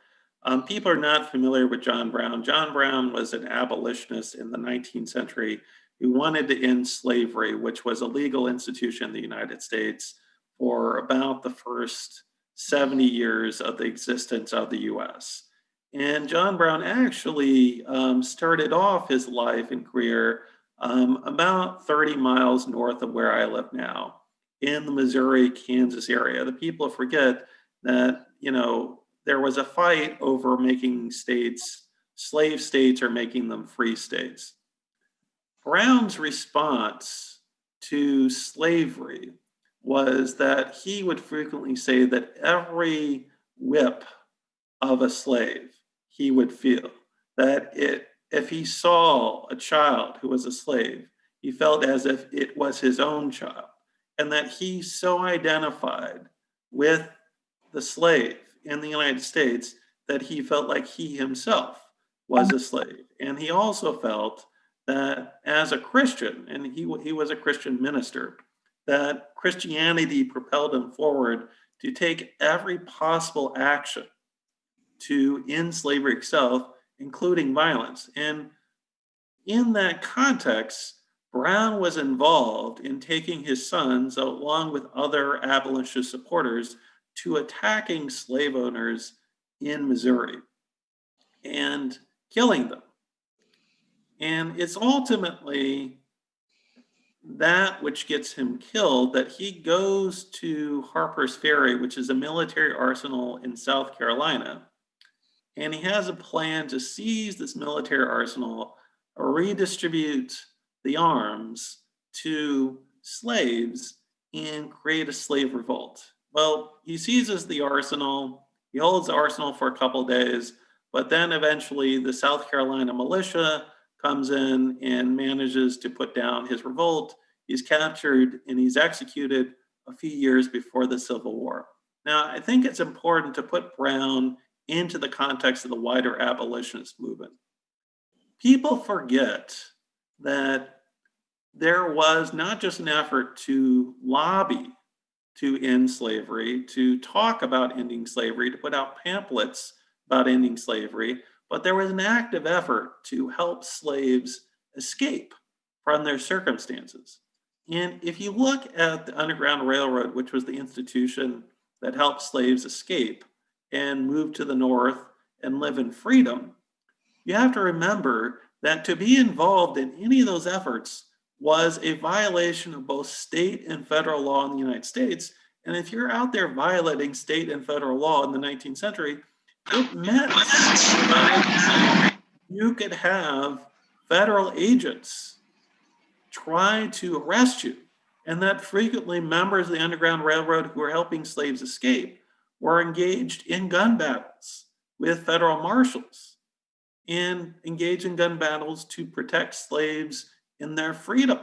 S2: People are not familiar with John Brown. John Brown was an abolitionist in the 19th century who wanted to end slavery, which was a legal institution in the United States for about the first 70 years of the existence of the US. And John Brown actually started off his life and career about 30 miles north of where I live now, in the Missouri-Kansas area. The people forget that, there was a fight over making states slave states or making them free states. Brown's response to slavery was that he would frequently say that every whip of a slave he would feel, that if he saw a child who was a slave, he felt as if it was his own child, and that he so identified with the slave in the United States that he felt like he himself was a slave. And he also felt that as a Christian, and he was a Christian minister, that Christianity propelled him forward to take every possible action to end slavery itself, including violence. And in that context, Brown was involved in taking his sons, along with other abolitionist supporters, to attacking slave owners in Missouri and killing them. And it's ultimately that which gets him killed, that he goes to Harper's Ferry, which is a military arsenal in South Carolina, and he has a plan to seize this military arsenal, redistribute the arms to slaves, and create a slave revolt. Well, he seizes the arsenal, he holds the arsenal for a couple of days, but then eventually the South Carolina militia comes in and manages to put down his revolt. He's captured and he's executed a few years before the Civil War. Now, I think it's important to put Brown into the context of the wider abolitionist movement. People forget that there was not just an effort to lobby to end slavery, to talk about ending slavery, to put out pamphlets about ending slavery, but there was an active effort to help slaves escape from their circumstances. And if you look at the Underground Railroad, which was the institution that helped slaves escape and move to the North and live in freedom, you have to remember that to be involved in any of those efforts was a violation of both state and federal law in the United States. And if you're out there violating state and federal law in the 19th century, it meant that you could have federal agents try to arrest you, and that frequently members of the Underground Railroad who were helping slaves escape were engaged in gun battles with federal marshals and engaged in gun battles to protect slaves in their freedom.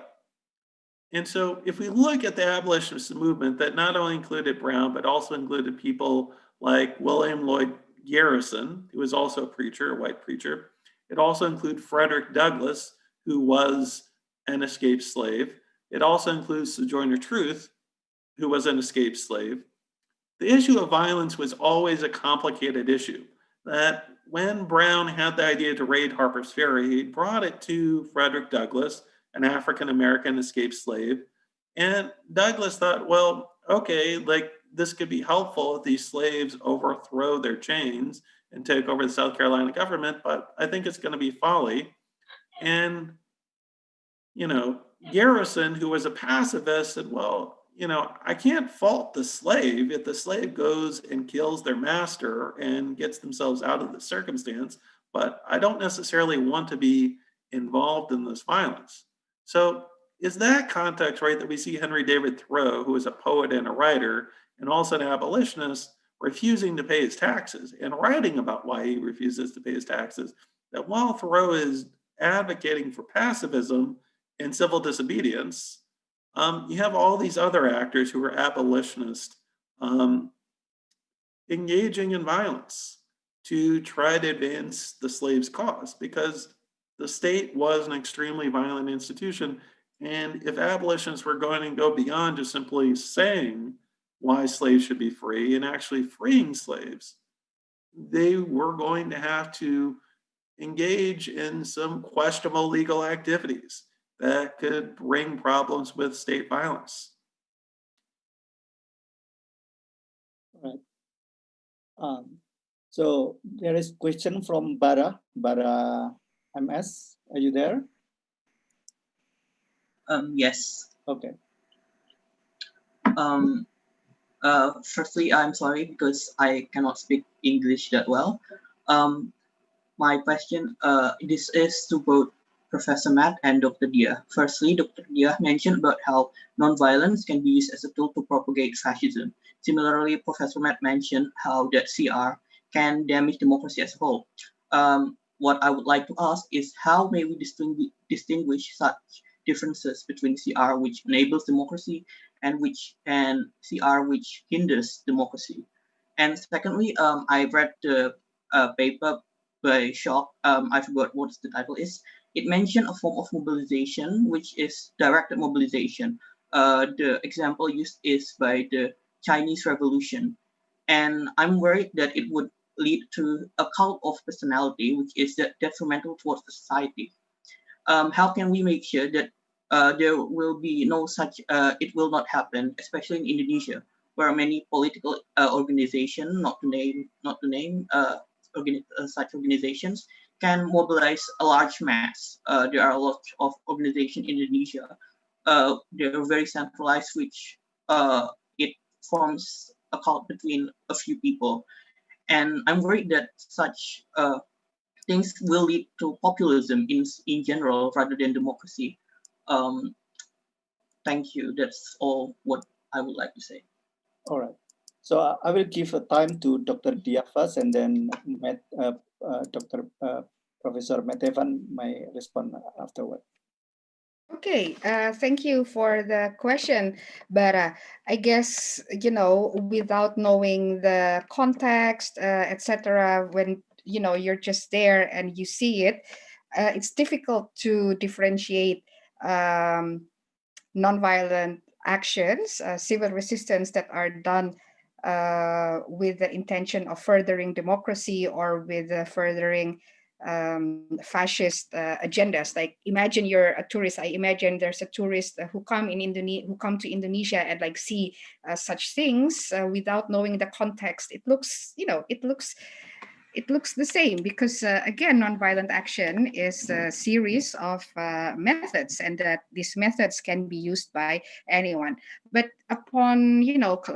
S2: And so if we look at the abolitionist movement that not only included Brown, but also included people like William Lloyd Garrison, who was also a preacher, a white preacher. It also included Frederick Douglass, who was an escaped slave. It also includes Sojourner Truth, who was an escaped slave. The issue of violence was always a complicated issue. That when Brown had the idea to raid Harper's Ferry, he brought it to Frederick Douglass, an African-American escaped slave. And Douglass thought, well, okay, like this could be helpful if these slaves overthrow their chains and take over the South Carolina government, but I think it's going to be folly. And, Garrison, who was a pacifist, said, well, I can't fault the slave if the slave goes and kills their master and gets themselves out of the circumstance, but I don't necessarily want to be involved in this violence. So is that context, right, that we see Henry David Thoreau, who is a poet and a writer, and also an abolitionist, refusing to pay his taxes and writing about why he refuses to pay his taxes, that while Thoreau is advocating for pacifism and civil disobedience, you have all these other actors who are abolitionists engaging in violence to try to advance the slaves' cause, because the state was an extremely violent institution. And if abolitionists were going to go beyond just simply saying why slaves should be free and actually freeing slaves, they were going to have to engage in some questionable legal activities that could bring problems with state violence.
S4: Right. So there is question from Bara MS. Are you there?
S8: Yes.
S4: Okay.
S8: Firstly, I'm sorry because I cannot speak English that well. My question, this is to both Professor Matt and Dr. Diah. Firstly, Dr. Diah mentioned about how nonviolence can be used as a tool to propagate fascism. Similarly, Professor Matt mentioned how that CR can damage democracy as a whole. What I would like to ask is how may we distinguish such differences between CR which enables democracy and CR which hinders democracy? And secondly, I read the paper by Shock. I forgot what the title is. It mentioned a form of mobilization, which is directed mobilization. The example used is by the Chinese Revolution. And I'm worried that it would lead to a cult of personality, which is detrimental towards the society. How can we make sure that there will be no such, it will not happen, especially in Indonesia, where many political organizations, not to name such organizations, can mobilize a large mass. There are a lot of organizations in Indonesia. They are very centralized, which it forms a cult between a few people. And I'm worried that such things will lead to populism in general rather than democracy. Thank you. That's all what I would like to say.
S4: All right. So I will give a time to Dr. Diah first, and then Professor Matt Evan may respond afterward.
S5: Okay, thank you for the question, but I guess, without knowing the context, etc., when, you're just there and you see it, it's difficult to differentiate nonviolent actions, civil resistance that are done with the intention of furthering democracy or with furthering fascist agendas. Like, imagine you're a tourist. I imagine there's a tourist who come to Indonesia and see such things without knowing the context. It looks it looks the same because, again, nonviolent action is a series of methods, and that these methods can be used by anyone. But upon,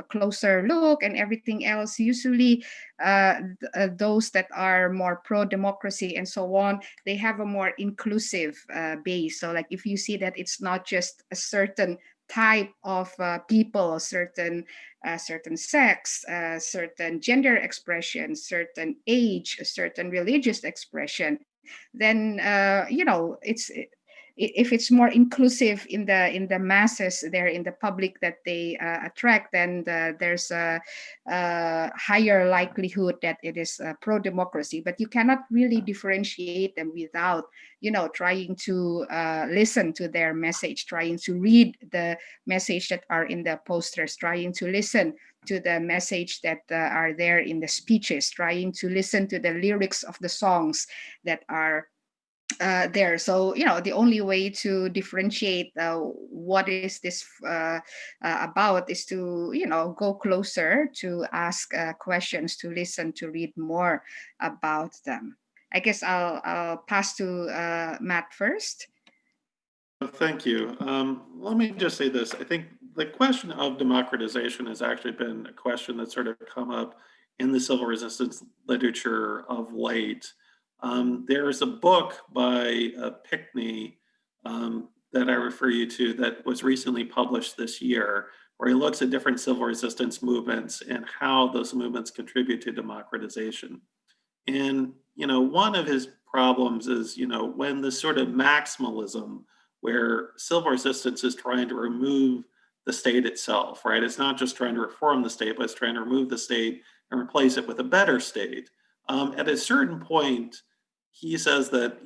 S5: closer look and everything else, usually those that are more pro-democracy and so on, they have a more inclusive base. So like if you see that it's not just a certain type of people, certain sex, certain gender expression, certain age, a certain religious expression, then it's if it's more inclusive in the masses there in the public that they attract, then there's a higher likelihood that it is pro-democracy. But you cannot really differentiate them without trying to listen to their message, trying to read the message that are in the posters, trying to listen to the message that are there in the speeches, trying to listen to the lyrics of the songs that are there. So the only way to differentiate what is this about is to go closer, to ask questions, to listen, to read more about them. I guess I'll pass to Matt first.
S2: Thank you. Let me just say this. I think the question of democratization has actually been a question that's sort of come up in the civil resistance literature of late. There's a book by Pickney that I refer you to that was recently published this year, where he looks at different civil resistance movements and how those movements contribute to democratization. And, one of his problems is, when this sort of maximalism where civil resistance is trying to remove the state itself, right? It's not just trying to reform the state, but it's trying to remove the state and replace it with a better state. At a certain point, he says that,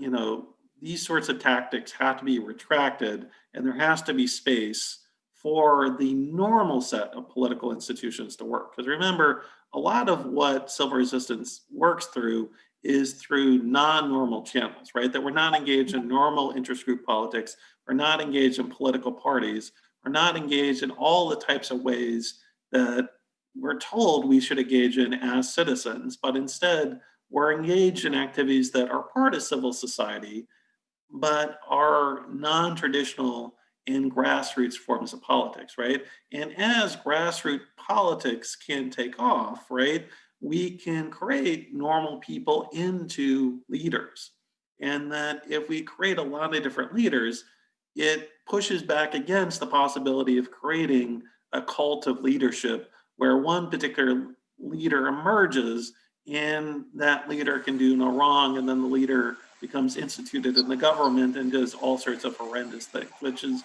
S2: these sorts of tactics have to be retracted, and there has to be space for the normal set of political institutions to work. Because remember, a lot of what civil resistance works through is through non-normal channels, right? That we're not engaged in normal interest group politics, we're not engaged in political parties, we're not engaged in all the types of ways that we're told we should engage in as citizens, but instead we're engaged in activities that are part of civil society, but are non-traditional in grassroots forms of politics, right? And as grassroots politics can take off, right, we can create normal people into leaders. And that if we create a lot of different leaders, it pushes back against the possibility of creating a cult of leadership where one particular leader emerges and that leader can do no wrong, and then the leader becomes instituted in the government and does all sorts of horrendous things, which is,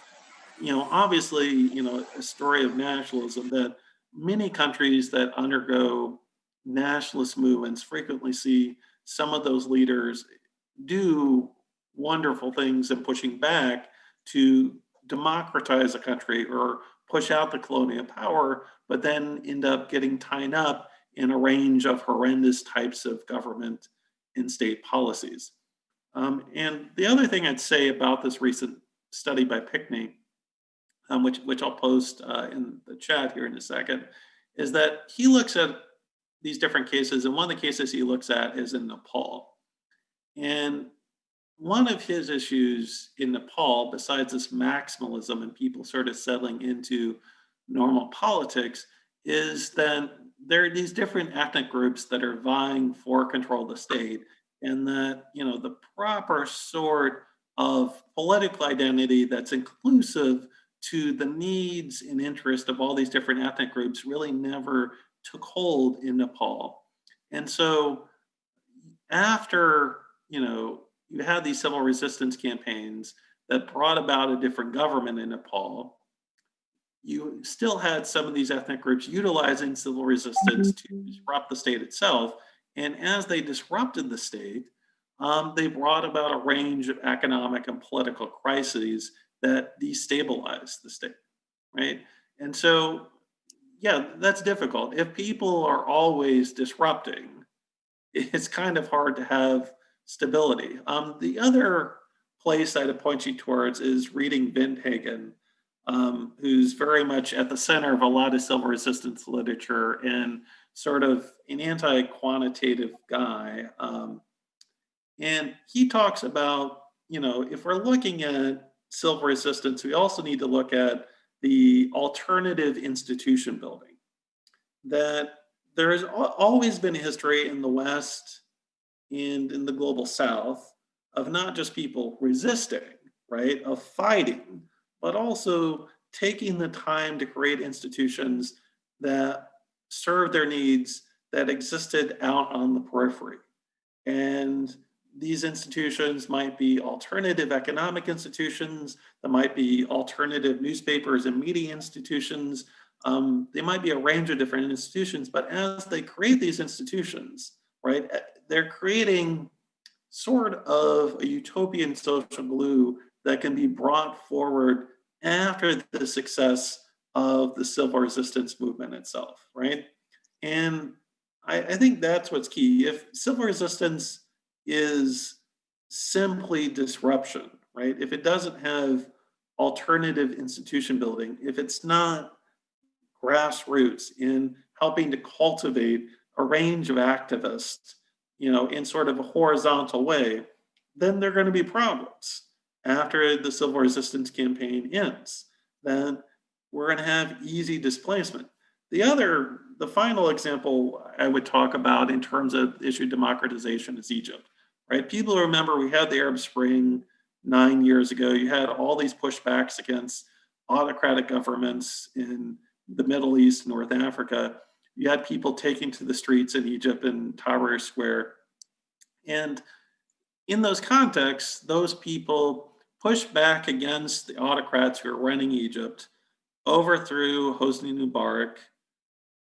S2: obviously, a story of nationalism that many countries that undergo nationalist movements frequently see some of those leaders do wonderful things in pushing back to democratize a country or push out the colonial power, but then end up getting tied up in a range of horrendous types of government and state policies. And the other thing I'd say about this recent study by Pickney, which I'll post in the chat here in a second, is that he looks at these different cases, and one of the cases he looks at is in Nepal. And one of his issues in Nepal, besides this maximalism and people sort of settling into normal politics, is that there are these different ethnic groups that are vying for control of the state, and that the proper sort of political identity that's inclusive to the needs and interest of all these different ethnic groups really never took hold in Nepal. And so after you had these civil resistance campaigns that brought about a different government in Nepal, you still had some of these ethnic groups utilizing civil resistance to disrupt the state itself. And as they disrupted the state, they brought about a range of economic and political crises that destabilized the state, right? And so, yeah, that's difficult. If people are always disrupting, it's kind of hard to have stability. The other place I'd point you towards is reading Windhagen, who's very much at the center of a lot of civil resistance literature and sort of an anti-quantitative guy. And he talks about, if we're looking at civil resistance, we also need to look at the alternative institution building. That there has always been a history in the West and in the global South of not just people resisting, right, of fighting, but also taking the time to create institutions that serve their needs that existed out on the periphery. And these institutions might be alternative economic institutions, that might be alternative newspapers and media institutions. They might be a range of different institutions, but as they create these institutions, right, they're creating sort of a utopian social glue that can be brought forward after the success of the civil resistance movement itself, right? And I think that's what's key. If civil resistance is simply disruption, right? If it doesn't have alternative institution building, if it's not grassroots in helping to cultivate a range of activists, in sort of a horizontal way, then there are going to be problems after the civil resistance campaign ends. Then we're going to have easy displacement. The final example I would talk about in terms of issue democratization is Egypt, right? People remember we had the Arab Spring 9 years ago. You had all these pushbacks against autocratic governments in the Middle East, North Africa. You had people taking to the streets in Egypt and Tahrir Square. And in those contexts, those people pushed back against the autocrats who were running Egypt, overthrew Hosni Mubarak,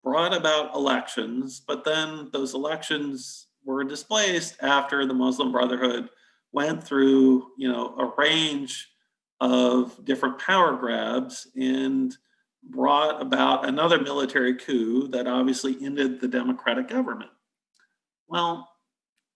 S2: brought about elections, but then those elections were displaced after the Muslim Brotherhood went through, a range of different power grabs and brought about another military coup that obviously ended the democratic government. Well,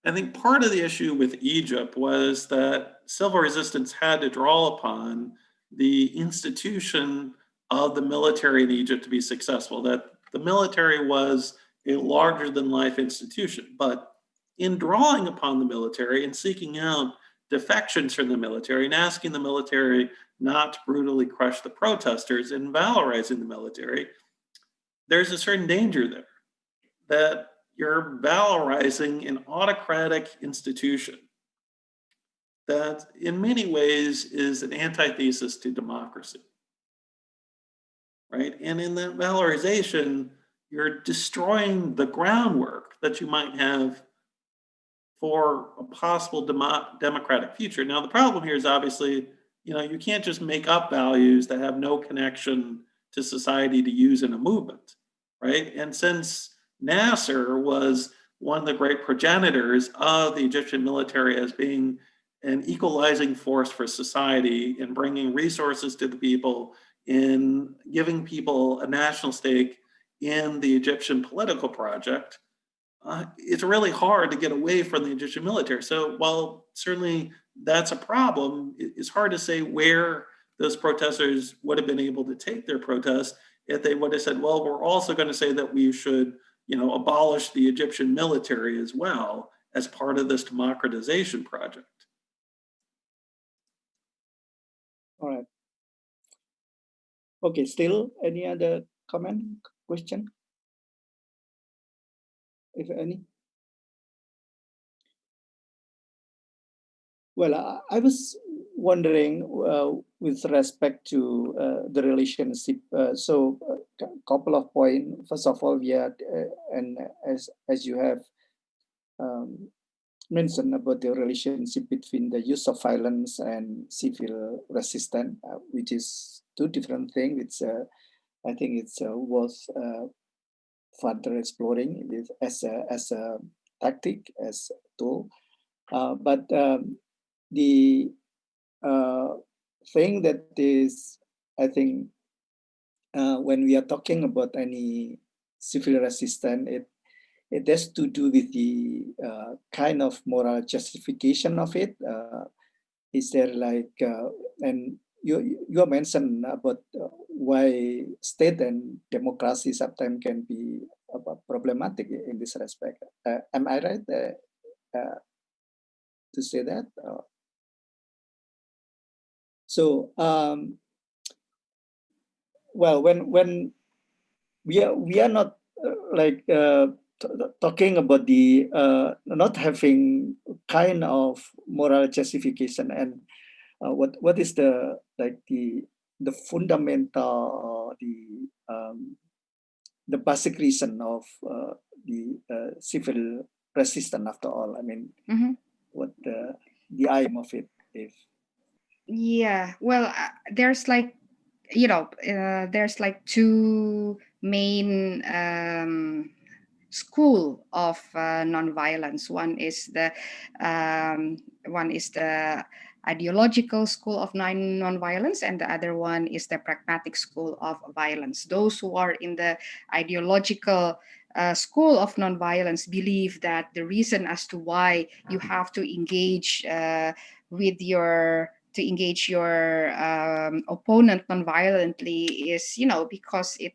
S2: I think part of the issue with Egypt was that civil resistance had to draw upon the institution of the military in Egypt to be successful, that the military was a larger than life institution. But in drawing upon the military and seeking out defections from the military and asking the military not to brutally crush the protesters and valorizing the military, there's a certain danger there that you're valorizing an autocratic institution that in many ways is an antithesis to democracy, right? And in that valorization, you're destroying the groundwork that you might have for a possible democratic future. Now, the problem here is obviously, you can't just make up values that have no connection to society to use in a movement, right? And since Nasser was one of the great progenitors of the Egyptian military as being an equalizing force for society in bringing resources to the people, in giving people a national stake in the Egyptian political project, it's really hard to get away from the Egyptian military. So while certainly that's a problem, it's hard to say where those protesters would have been able to take their protest if they would have said, well, we're also going to say that we should, abolish the Egyptian military as well as part of this democratization project.
S4: All right. Okay, still any other comment, question? If any? Well, I was wondering with respect to the relationship. So a couple of points. First of all, and as you have mentioned about the relationship between the use of violence and civil resistance, which is two different things. I think it's worth further exploring it as a tactic, as a tool. But the thing that is, I think, when we are talking about any civil resistance, it has to do with the kind of moral justification of it. Is there and you mentioned about why state and democracy sometimes can be problematic in this respect. Am I right to say that? So, well, when we are not like talking about the not having kind of moral justification, and what is the fundamental the basic reason of the civil resistance after all. I mean, what the aim of it is.
S5: Yeah, well, there's like, there's like two main school of nonviolence. One is the ideological school of nonviolence, and the other one is the pragmatic school of violence. Those who are in the ideological school of nonviolence believe that the reason as to why you have to engage your opponent nonviolently is, because it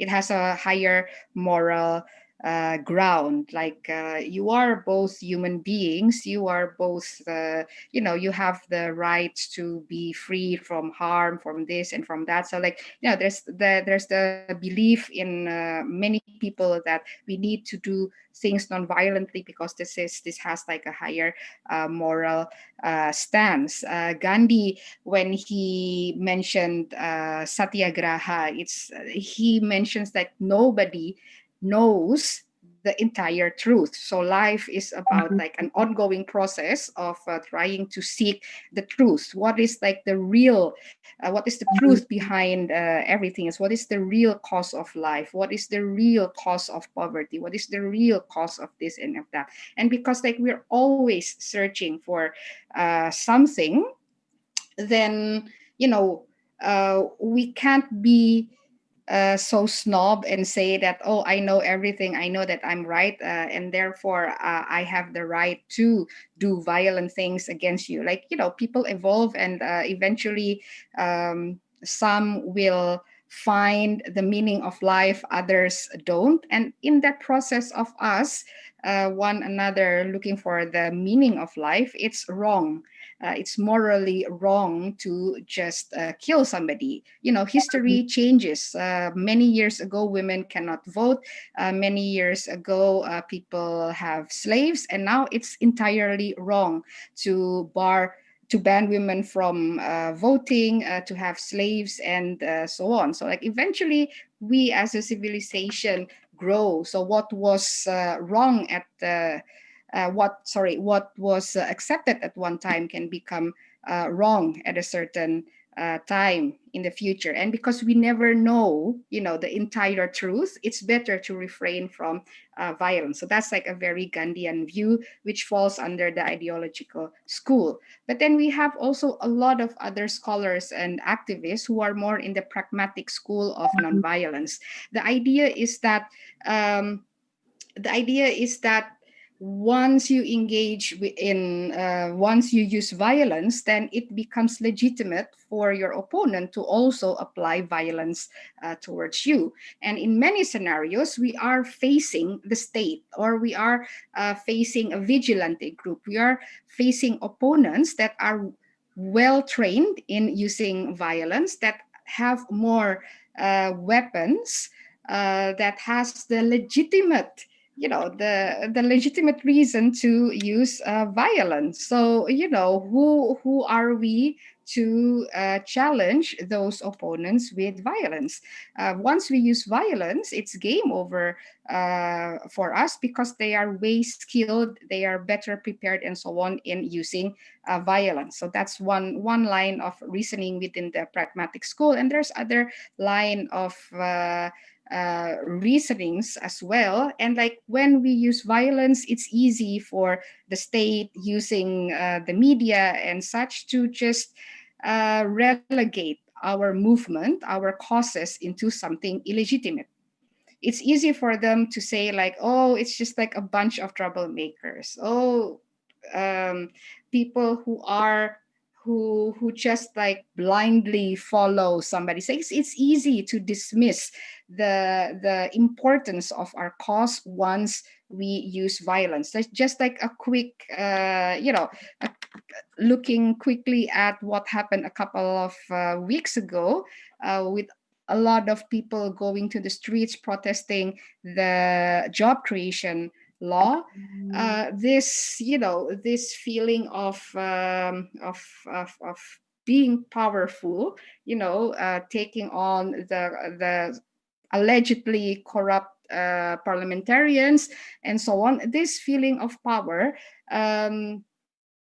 S5: has a higher moral ground. Like you are both human beings, you are both you have the right to be free from harm, from this and from that. So like, there's the belief in many people that we need to do things non-violently because this has like a higher moral stance. Gandhi, when he mentioned satyagraha, he mentions that nobody knows the entire truth. So life is about like an ongoing process of trying to seek the truth. What is like the real, what is the truth behind everything? Is what is the real cause of life? What is the real cause of poverty? What is the real cause of this and of that? And because like we're always searching for something, then we can't be so snob and say that, oh, I know everything, I know that I'm right, and therefore I have the right to do violent things against you. Like, people evolve, and eventually some will find the meaning of life, others don't. And in that process of us one another looking for the meaning of life, it's wrong. It's morally wrong to just kill somebody. History changes. Many years ago, women cannot vote. Many years ago, people have slaves, and now it's entirely wrong to ban women from voting, to have slaves, and so on. So, like, eventually, we as a civilization grow. So, what was wrong at what was accepted at one time can become wrong at a certain time in the future. And because we never know, the entire truth, it's better to refrain from violence. So that's like a very Gandhian view, which falls under the ideological school. But then we have also a lot of other scholars and activists who are more in the pragmatic school of nonviolence. The idea is that once you engage once you use violence, then it becomes legitimate for your opponent to also apply violence towards you. And in many scenarios, we are facing the state, or we are facing a vigilante group. We are facing opponents that are well trained in using violence, that have more weapons, that has the legitimate the legitimate reason to use violence. So who are we to challenge those opponents with violence? Once we use violence, it's game over for us, because they are way skilled, they are better prepared, and so on in using violence. So that's one line of reasoning within the pragmatic school, and there's other line of reasonings as well. And like, when we use violence, it's easy for the state, using the media and such, to just relegate our movement, our causes, into something illegitimate. It's easy for them to say like, oh, it's just like a bunch of troublemakers. Oh, people who just like blindly follow somebody. So it's easy to dismiss the importance of our cause once we use violence. That's just like a quick, looking quickly at what happened a couple of weeks ago with a lot of people going to the streets protesting the job creation law. This feeling of being powerful, taking on the allegedly corrupt parliamentarians and so on. This feeling of power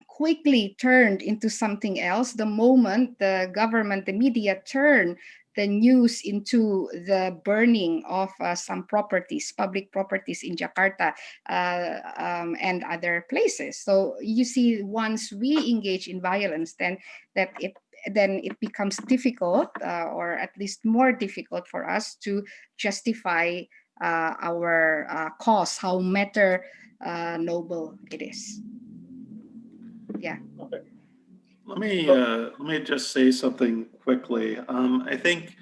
S5: quickly turned into something else the moment the government, the media turned the news into the burning of some properties, public properties in Jakarta and other places. So you see, once we engage in violence, then it becomes difficult, or at least more difficult for us to justify our cause, how matter noble it is. Yeah.
S2: Okay. Let me just say something quickly. I think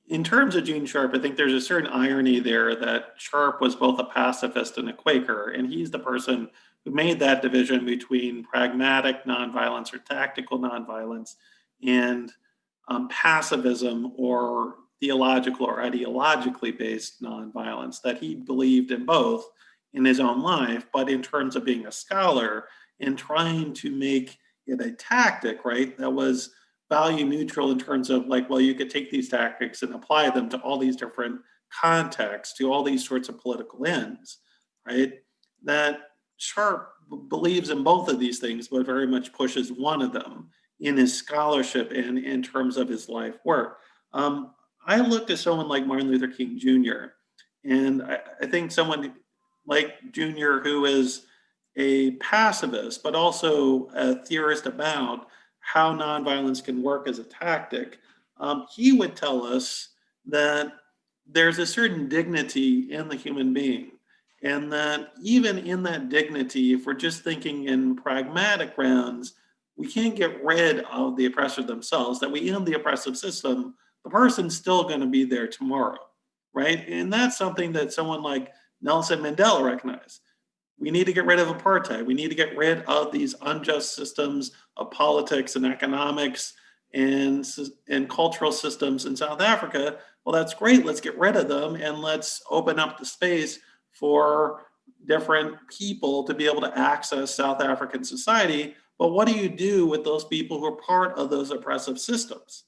S2: in terms of Gene Sharp, I think there's a certain irony there that Sharp was both a pacifist and a Quaker, and he's the person who made that division between pragmatic nonviolence or tactical nonviolence and pacifism or theological or ideologically based nonviolence, that he believed in both in his own life, but in terms of being a scholar and trying to make it a tactic, right, that was value neutral in terms of like, well, you could take these tactics and apply them to all these different contexts, to all these sorts of political ends, right? That Sharp believes in both of these things, but very much pushes one of them in his scholarship and in terms of his life work. I looked at someone like Martin Luther King Jr., and I think someone like Jr. who is a pacifist, but also a theorist about how nonviolence can work as a tactic, he would tell us that there's a certain dignity in the human being, and that even in that dignity, if we're just thinking in pragmatic grounds, we can't get rid of the oppressor themselves, that we end the oppressive system, the person's still going to be there tomorrow, right? And that's something that someone like Nelson Mandela recognized. We need to get rid of apartheid. We need to get rid of these unjust systems of politics and economics and cultural systems in South Africa. Well, that's great. Let's get rid of them and let's open up the space for different people to be able to access South African society. But what do you do with those people who are part of those oppressive systems?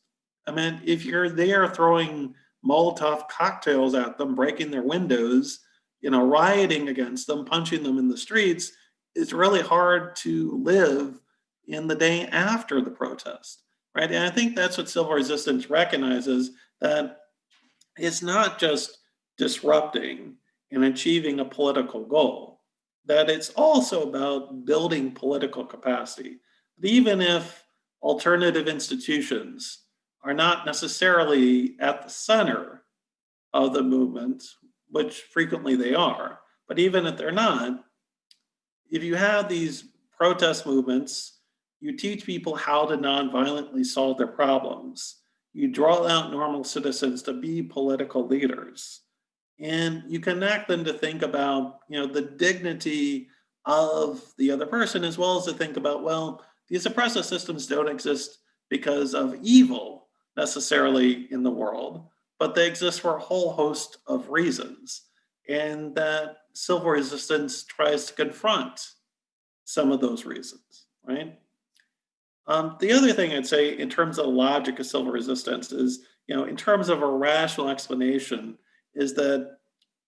S2: I mean, if you're there throwing Molotov cocktails at them, breaking their windows, rioting against them, punching them in the streets, it's really hard to live in the day after the protest, right? And I think that's what civil resistance recognizes, that it's not just disrupting and achieving a political goal, that it's also about building political capacity. But even if alternative institutions are not necessarily at the center of the movement, which frequently they are, but even if they're not, if you have these protest movements, you teach people how to nonviolently solve their problems. You draw out normal citizens to be political leaders, and you connect them to think about, the dignity of the other person, as well as to think about, well, these oppressive systems don't exist because of evil necessarily in the world, but they exist for a whole host of reasons, and that civil resistance tries to confront some of those reasons, right? The other thing I'd say in terms of the logic of civil resistance is, in terms of a rational explanation, is that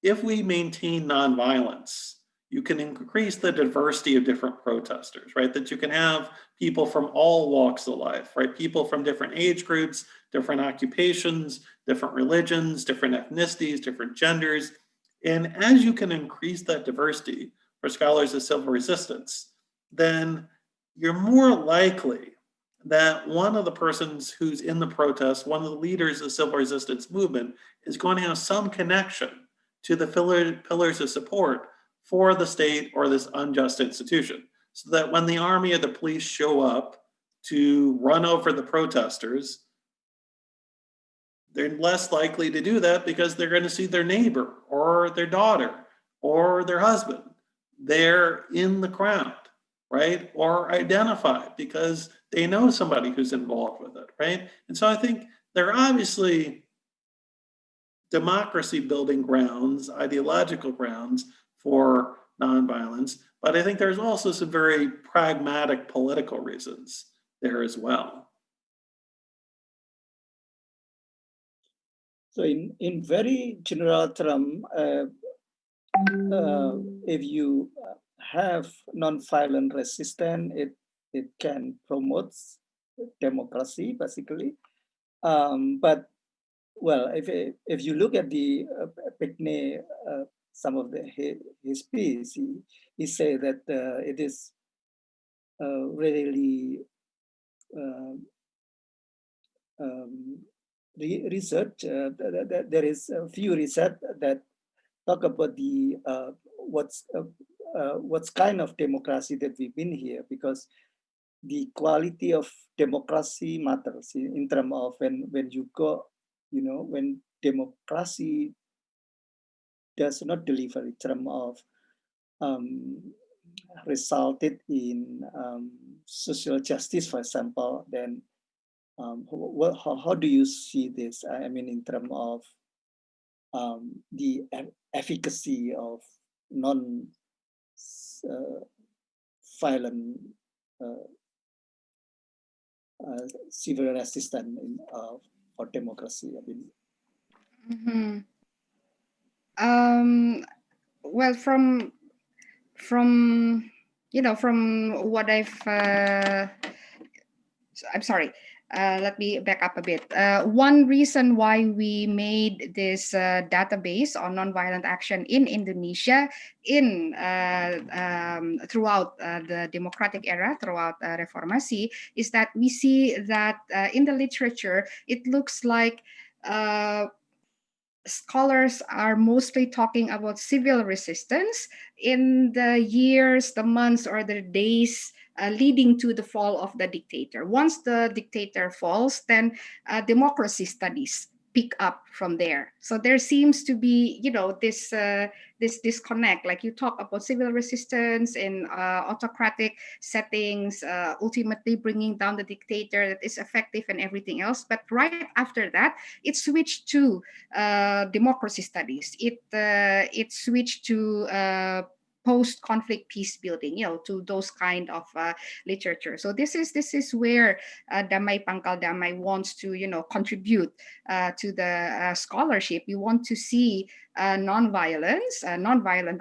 S2: if we maintain nonviolence, you can increase the diversity of different protesters, right? That you can have people from all walks of life, right? People from different age groups, different occupations, different religions, different ethnicities, different genders. And as you can increase that diversity for scholars of civil resistance, then you're more likely that one of the persons who's in the protest, one of the leaders of the civil resistance movement, is going to have some connection to the pillars of support for the state or this unjust institution. So that when the army or the police show up to run over the protesters, they're less likely to do that because they're going to see their neighbor or their daughter or their husband. They're in the crowd, right? Or identified because they know somebody who's involved with it, right? And so I think there are obviously democracy building grounds, ideological grounds for nonviolence, but I think there's also some very pragmatic political reasons there as well.
S4: So in very general term, if you have nonviolent resistance, it can promote democracy, basically. But well, if you look at the Pickney, some of his piece, he say that it is really research. There is a few research that talk about the what's kind of democracy that we've been here, because the quality of democracy matters in terms of when you go, you know, when democracy does not deliver in terms of resulted in social justice, for example, then how do you see this? I mean, in terms of the efficacy of non-violent civil resistance for democracy. I mean,
S5: well, from you know, from what I've I'm sorry. Let me back up a bit. One reason why we made this database on nonviolent action in Indonesia throughout the democratic era, throughout Reformasi, is that we see that in the literature, it looks like scholars are mostly talking about civil resistance in the years, the months, or the days leading to the fall of the dictator. Once the dictator falls, then democracy studies pick up from there. So there seems to be, you know, this disconnect. Like you talk about civil resistance in autocratic settings, ultimately bringing down the dictator that is effective and everything else. But right after that, it switched to democracy studies. It switched to post-conflict peace building, you know, to those kind of literature. So this is where Damai Pangkal Damai wants to, you know, contribute to the scholarship. We want to see nonviolent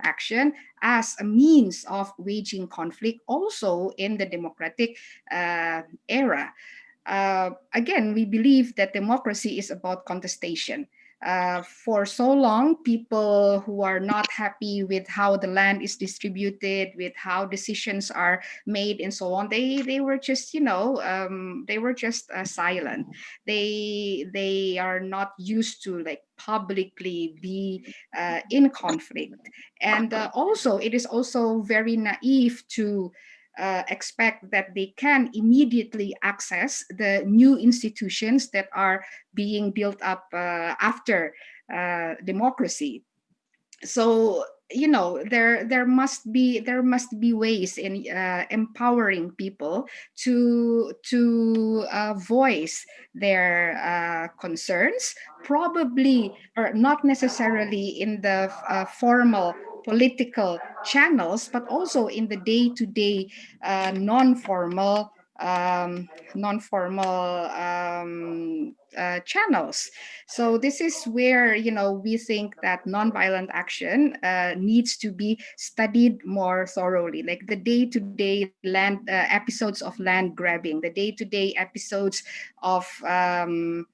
S5: action as a means of waging conflict, also in the democratic era. Again, we believe that democracy is about contestation. For so long, people who are not happy with how the land is distributed, with how decisions are made, and so on, they were just, you know, they were just silent. They are not used to like publicly be in conflict, and also it is also very naive to expect that they can immediately access the new institutions that are being built up after democracy. So, you know, there must be ways in empowering people to voice their concerns, probably, or not necessarily in the formal political channels, but also in the day-to-day non-formal channels. So this is where, you know, we think that nonviolent action needs to be studied more thoroughly, like the day-to-day land episodes of land grabbing, the day-to-day episodes of the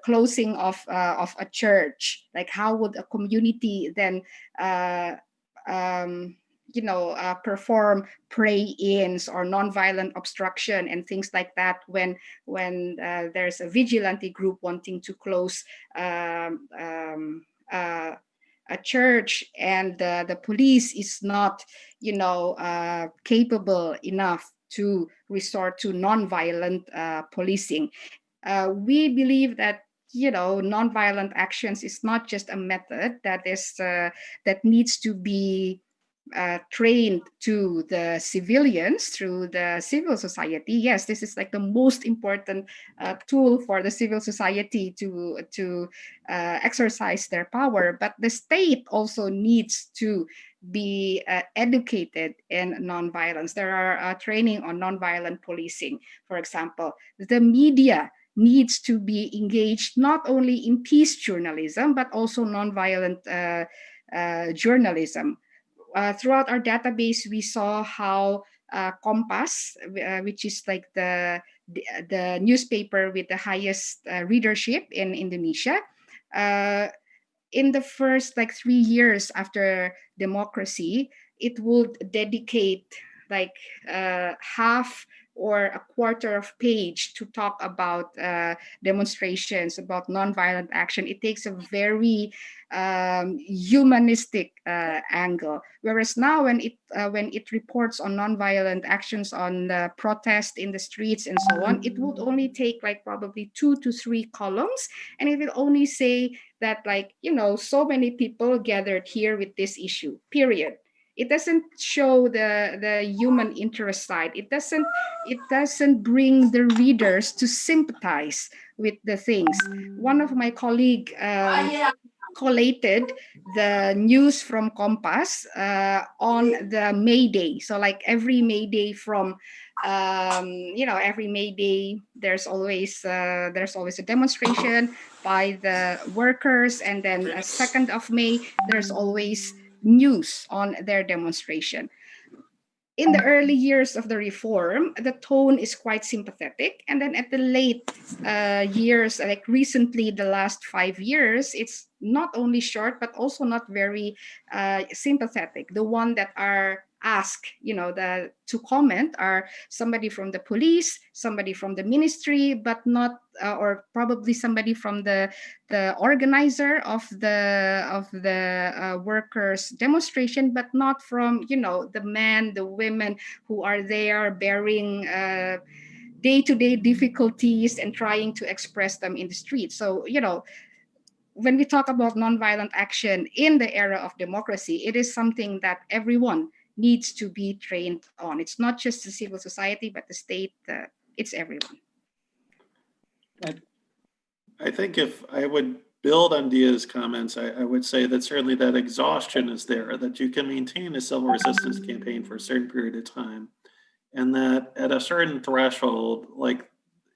S5: closing of a church. Like how would a community then perform pray-ins or nonviolent obstruction and things like that when there's a vigilante group wanting to close a church, and the police is not capable enough to resort to nonviolent policing. We believe that nonviolent actions is not just a method that needs to be trained to the civilians through the civil society. Yes, this is like the most important tool for the civil society to exercise their power. But the state also needs to be educated in nonviolence. There are training on nonviolent policing, for example. The media needs to be engaged not only in peace journalism, but also nonviolent journalism. Throughout our database, we saw how Kompas, which is like the newspaper with the highest readership in Indonesia, in the first 3 years after democracy, it would dedicate half or a quarter of page to talk about demonstrations, about nonviolent action. It takes a very humanistic angle. Whereas now, when it reports on nonviolent actions, on the protest in the streets and so on, it would only take probably 2 to 3 columns, and it will only say that so many people gathered here with this issue, period. It doesn't show the human interest side. It doesn't bring the readers to sympathize with the things. One of my colleagues collated the news from Kompas on the May Day. So every May Day from every May Day, there's always a demonstration by the workers, and then 2nd of May, there's always news on their demonstration. In the early years of the reform, the tone is quite sympathetic. And then at the late years, recently, the last 5 years, it's not only short, but also not very sympathetic. The one that are asked, to comment are somebody from the police, somebody from the ministry, but not, or probably somebody from the organizer of the workers' demonstration, but not from the men, the women who are there bearing day-to-day difficulties and trying to express them in the street. So when we talk about nonviolent action in the era of democracy, it is something that everyone needs to be trained on. It's not just the civil society, but the state. It's everyone.
S2: I think if I would build on Diah's comments, I would say that certainly that exhaustion is there, that you can maintain a civil resistance campaign for a certain period of time, and that at a certain threshold,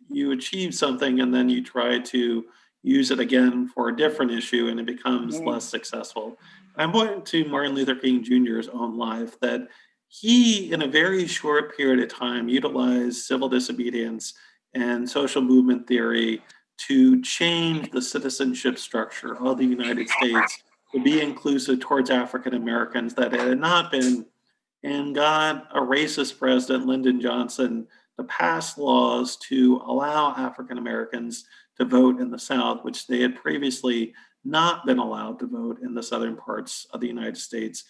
S2: you achieve something and then you try to use it again for a different issue and it becomes less successful. I'm pointing to Martin Luther King Jr.'s own life, that he, in a very short period of time, utilized civil disobedience and social movement theory to change the citizenship structure of the United States to be inclusive towards African Americans that it had not been, and got a racist president, Lyndon Johnson, to pass laws to allow African Americans to vote in the South, which they had previously not been allowed to vote in the southern parts of the United States,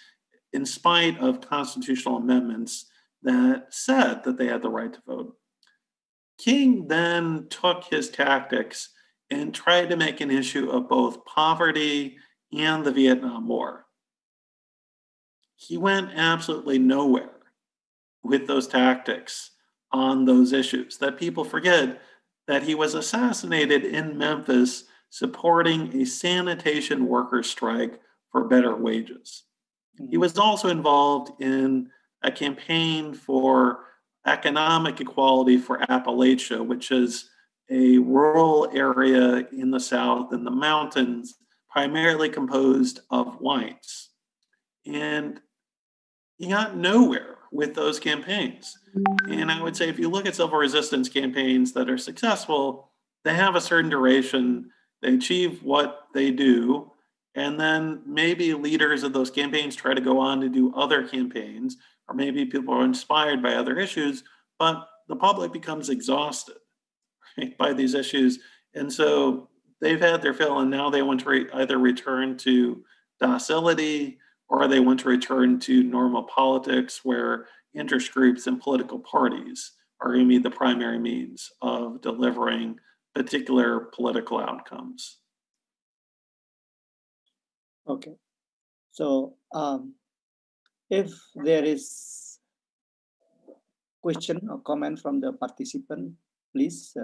S2: in spite of constitutional amendments that said that they had the right to vote. King then took his tactics and tried to make an issue of both poverty and the Vietnam War. He went absolutely nowhere with those tactics on those issues, that people forget that he was assassinated in Memphis supporting a sanitation worker strike for better wages. He was also involved in a campaign for economic equality for Appalachia, which is a rural area in the South in the mountains, primarily composed of whites. And he got nowhere with those campaigns. And I would say if you look at civil resistance campaigns that are successful, they have a certain duration, they achieve what they do, and then maybe leaders of those campaigns try to go on to do other campaigns, or maybe people are inspired by other issues, but the public becomes exhausted, right, by these issues. And so they've had their fill, and now they want to either return to docility, or they want to return to normal politics where interest groups and political parties are going to be the primary means of delivering particular political outcomes.
S4: Okay. So if there is question or comment from the participant, please.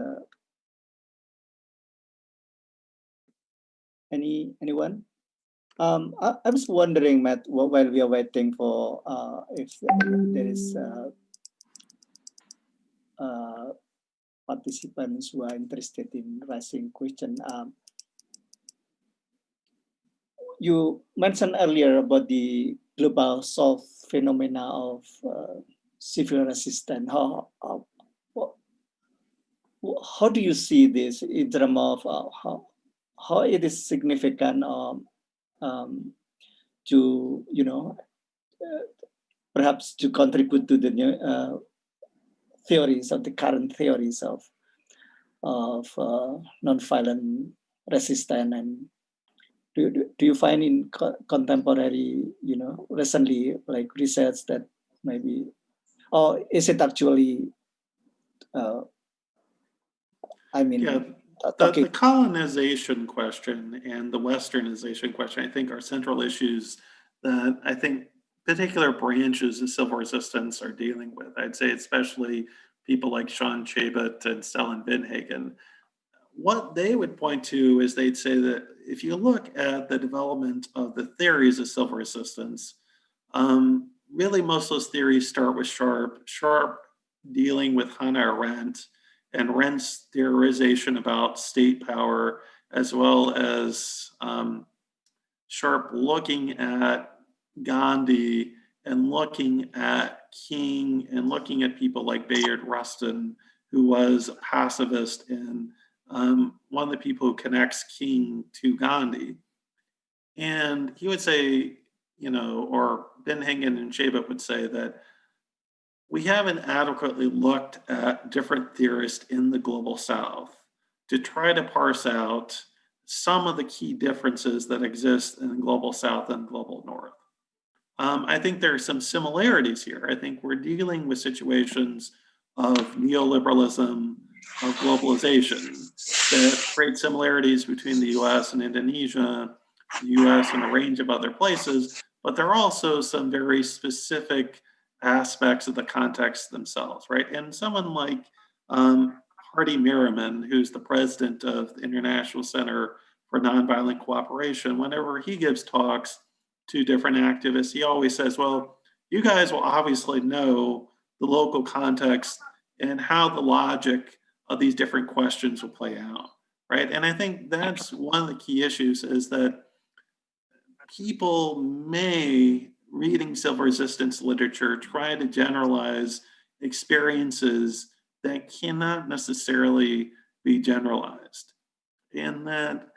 S4: Anyone? I was wondering, Matt, while we are waiting for if there is participants who are interested in raising question. You mentioned earlier about the global south phenomena of civil resistance. How do you see this in terms of how it is significant to, you know, perhaps to contribute to the new theories of the current theories of nonviolent resistance? And do you find in contemporary, you know, recently, like research that maybe, or is it actually I mean,
S2: yeah, the colonization question and the westernization question, I think, are central issues that I think particular branches of civil resistance are dealing with. I'd say especially people like Sean Chabot and Stellan Vinhagen. What they would point to is they'd say that if you look at the development of the theories of civil resistance, really most of those theories start with Sharp dealing with Hannah Arendt, and Arendt's theorization about state power, as well as Sharp looking at Gandhi and looking at King and looking at people like Bayard Rustin, who was a pacifist and one of the people who connects King to Gandhi. And he would say, you know, or Vinhagen and Chabot would say that we haven't adequately looked at different theorists in the global South to try to parse out some of the key differences that exist in the global South and global North. I think there are some similarities here. I think we're dealing with situations of neoliberalism, of globalization, that create similarities between the US and Indonesia, the US and a range of other places, but there are also some very specific aspects of the context themselves, right? And someone like Hardy Merriman, who's the president of the International Center for Nonviolent Cooperation, whenever he gives talks to different activists, he always says, well, you guys will obviously know the local context and how the logic of these different questions will play out, right? And I think that's one of the key issues, is that people may, reading civil resistance literature, try to generalize experiences that cannot necessarily be generalized. And that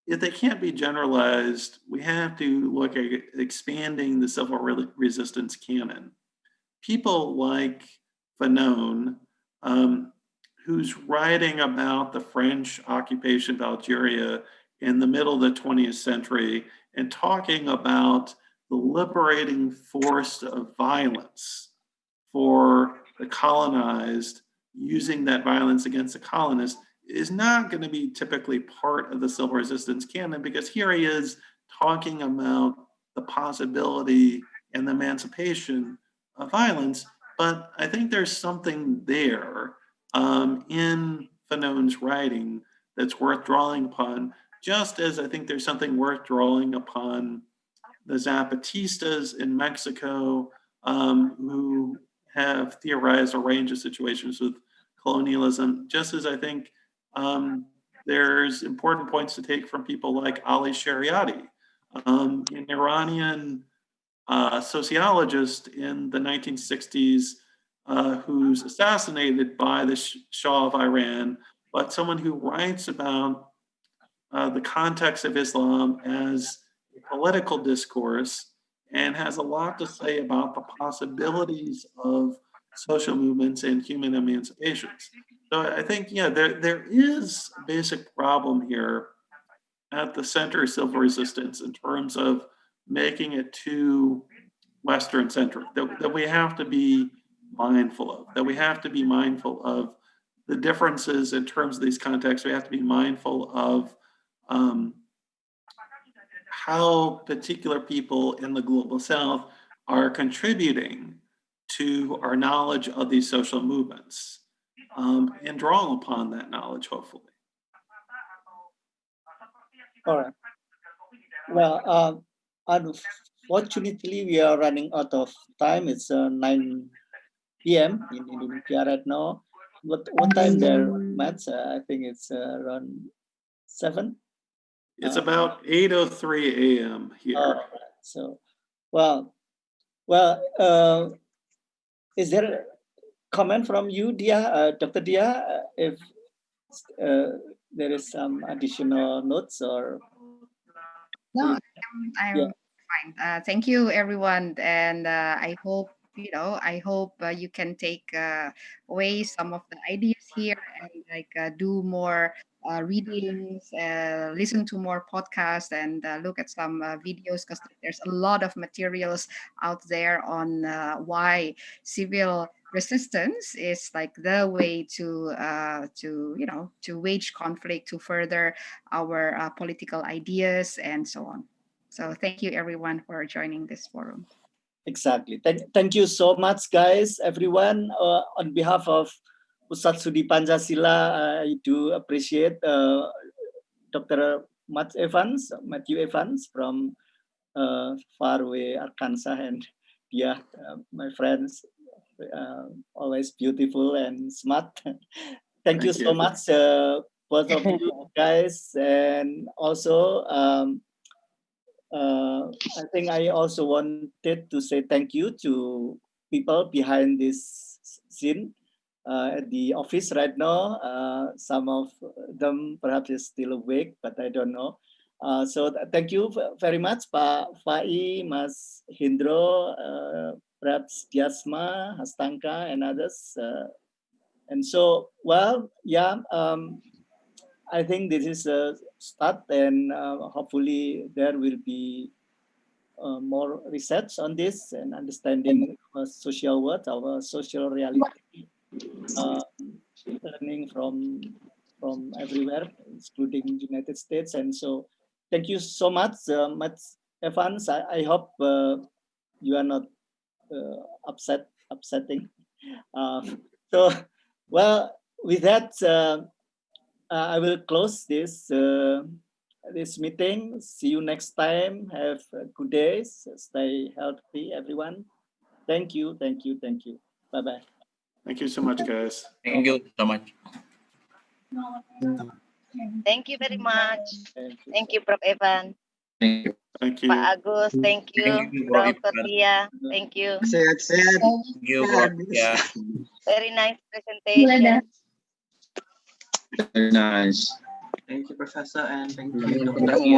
S2: if they can't be generalized, we have to look at expanding the civil resistance canon. People like Fanon, who's writing about the French occupation of Algeria in the middle of the 20th century and talking about the liberating force of violence for the colonized, using that violence against the colonists, is not going to be typically part of the civil resistance canon, because here he is talking about the possibility and the emancipation of violence. But I think there's something there in Fanon's writing that's worth drawing upon, just as I think there's something worth drawing upon the Zapatistas in Mexico, who have theorized a range of situations with colonialism, just as I think there's important points to take from people like Ali Shariati, an Iranian sociologist in the 1960s who's assassinated by the Shah of Iran, but someone who writes about the context of Islam as a political discourse and has a lot to say about the possibilities of social movements and human emancipations. So I think, yeah, there is a basic problem here at the center of civil resistance in terms of making it too Western centric, that we have to be mindful of, that we have to be mindful of the differences in terms of these contexts. We have to be mindful of how particular people in the global South are contributing to our knowledge of these social movements, and drawing upon that knowledge, hopefully.
S4: All right. Well, unfortunately, we are running out of time. It's 9 p.m. in Indonesia right now. What time there, Matt? I think it's around 7.
S2: It's about 8:03 a.m. here.
S4: Right. So, well, is there a comment from you, Diah, Dr. Diah, if there is some additional notes or?
S5: No, I'm fine. Thank you, everyone, and I hope you can take away some of the ideas here and do more readings, listen to more podcasts, and look at some videos, because there's a lot of materials out there on why civil resistance is like the way to wage conflict, to further our political ideas, and so on. So thank you, everyone, for joining this forum.
S4: Exactly. Thank you so much, guys, everyone. On behalf of Pusat Studi Pancasila, I do appreciate Dr. Matthew Evans from far away Arkansas, and my friends, always beautiful and smart. Thank you so much, both of you guys, and also I think I also wanted to say thank you to people behind this scene at the office right now. Some of them perhaps is still awake, but I don't know. So thank you very much, Pak Fai, Mas Hindro, perhaps Diasma, Hastanka, and others. And so, well, yeah, I think this is a start, and hopefully there will be more research on this and understanding our social world, our social reality, learning from everywhere, including United States. And so, thank you so much, Evans. I hope you are not upsetting. So, well, with that, I will close this this meeting. See you next time. Have a good day. Stay healthy, everyone. Thank you. Bye-bye.
S2: Thank you so much, guys.
S9: Thank you so much.
S6: Thank you very much.
S4: Thank you.
S6: Prof. Evan.
S9: Thank you.
S2: Thank you.
S6: Pak Agus, thank you.
S9: Thank you, Prof.
S6: Dr. Diah, thank you.
S8: Sehat-sehat.
S9: Thank you, Prof. Yeah.
S6: Very nice presentation.
S9: Very nice.
S8: Thank you, Professor, and thank
S9: Thank
S8: you,
S9: you,
S8: Dr.
S9: Professor.
S8: Diah.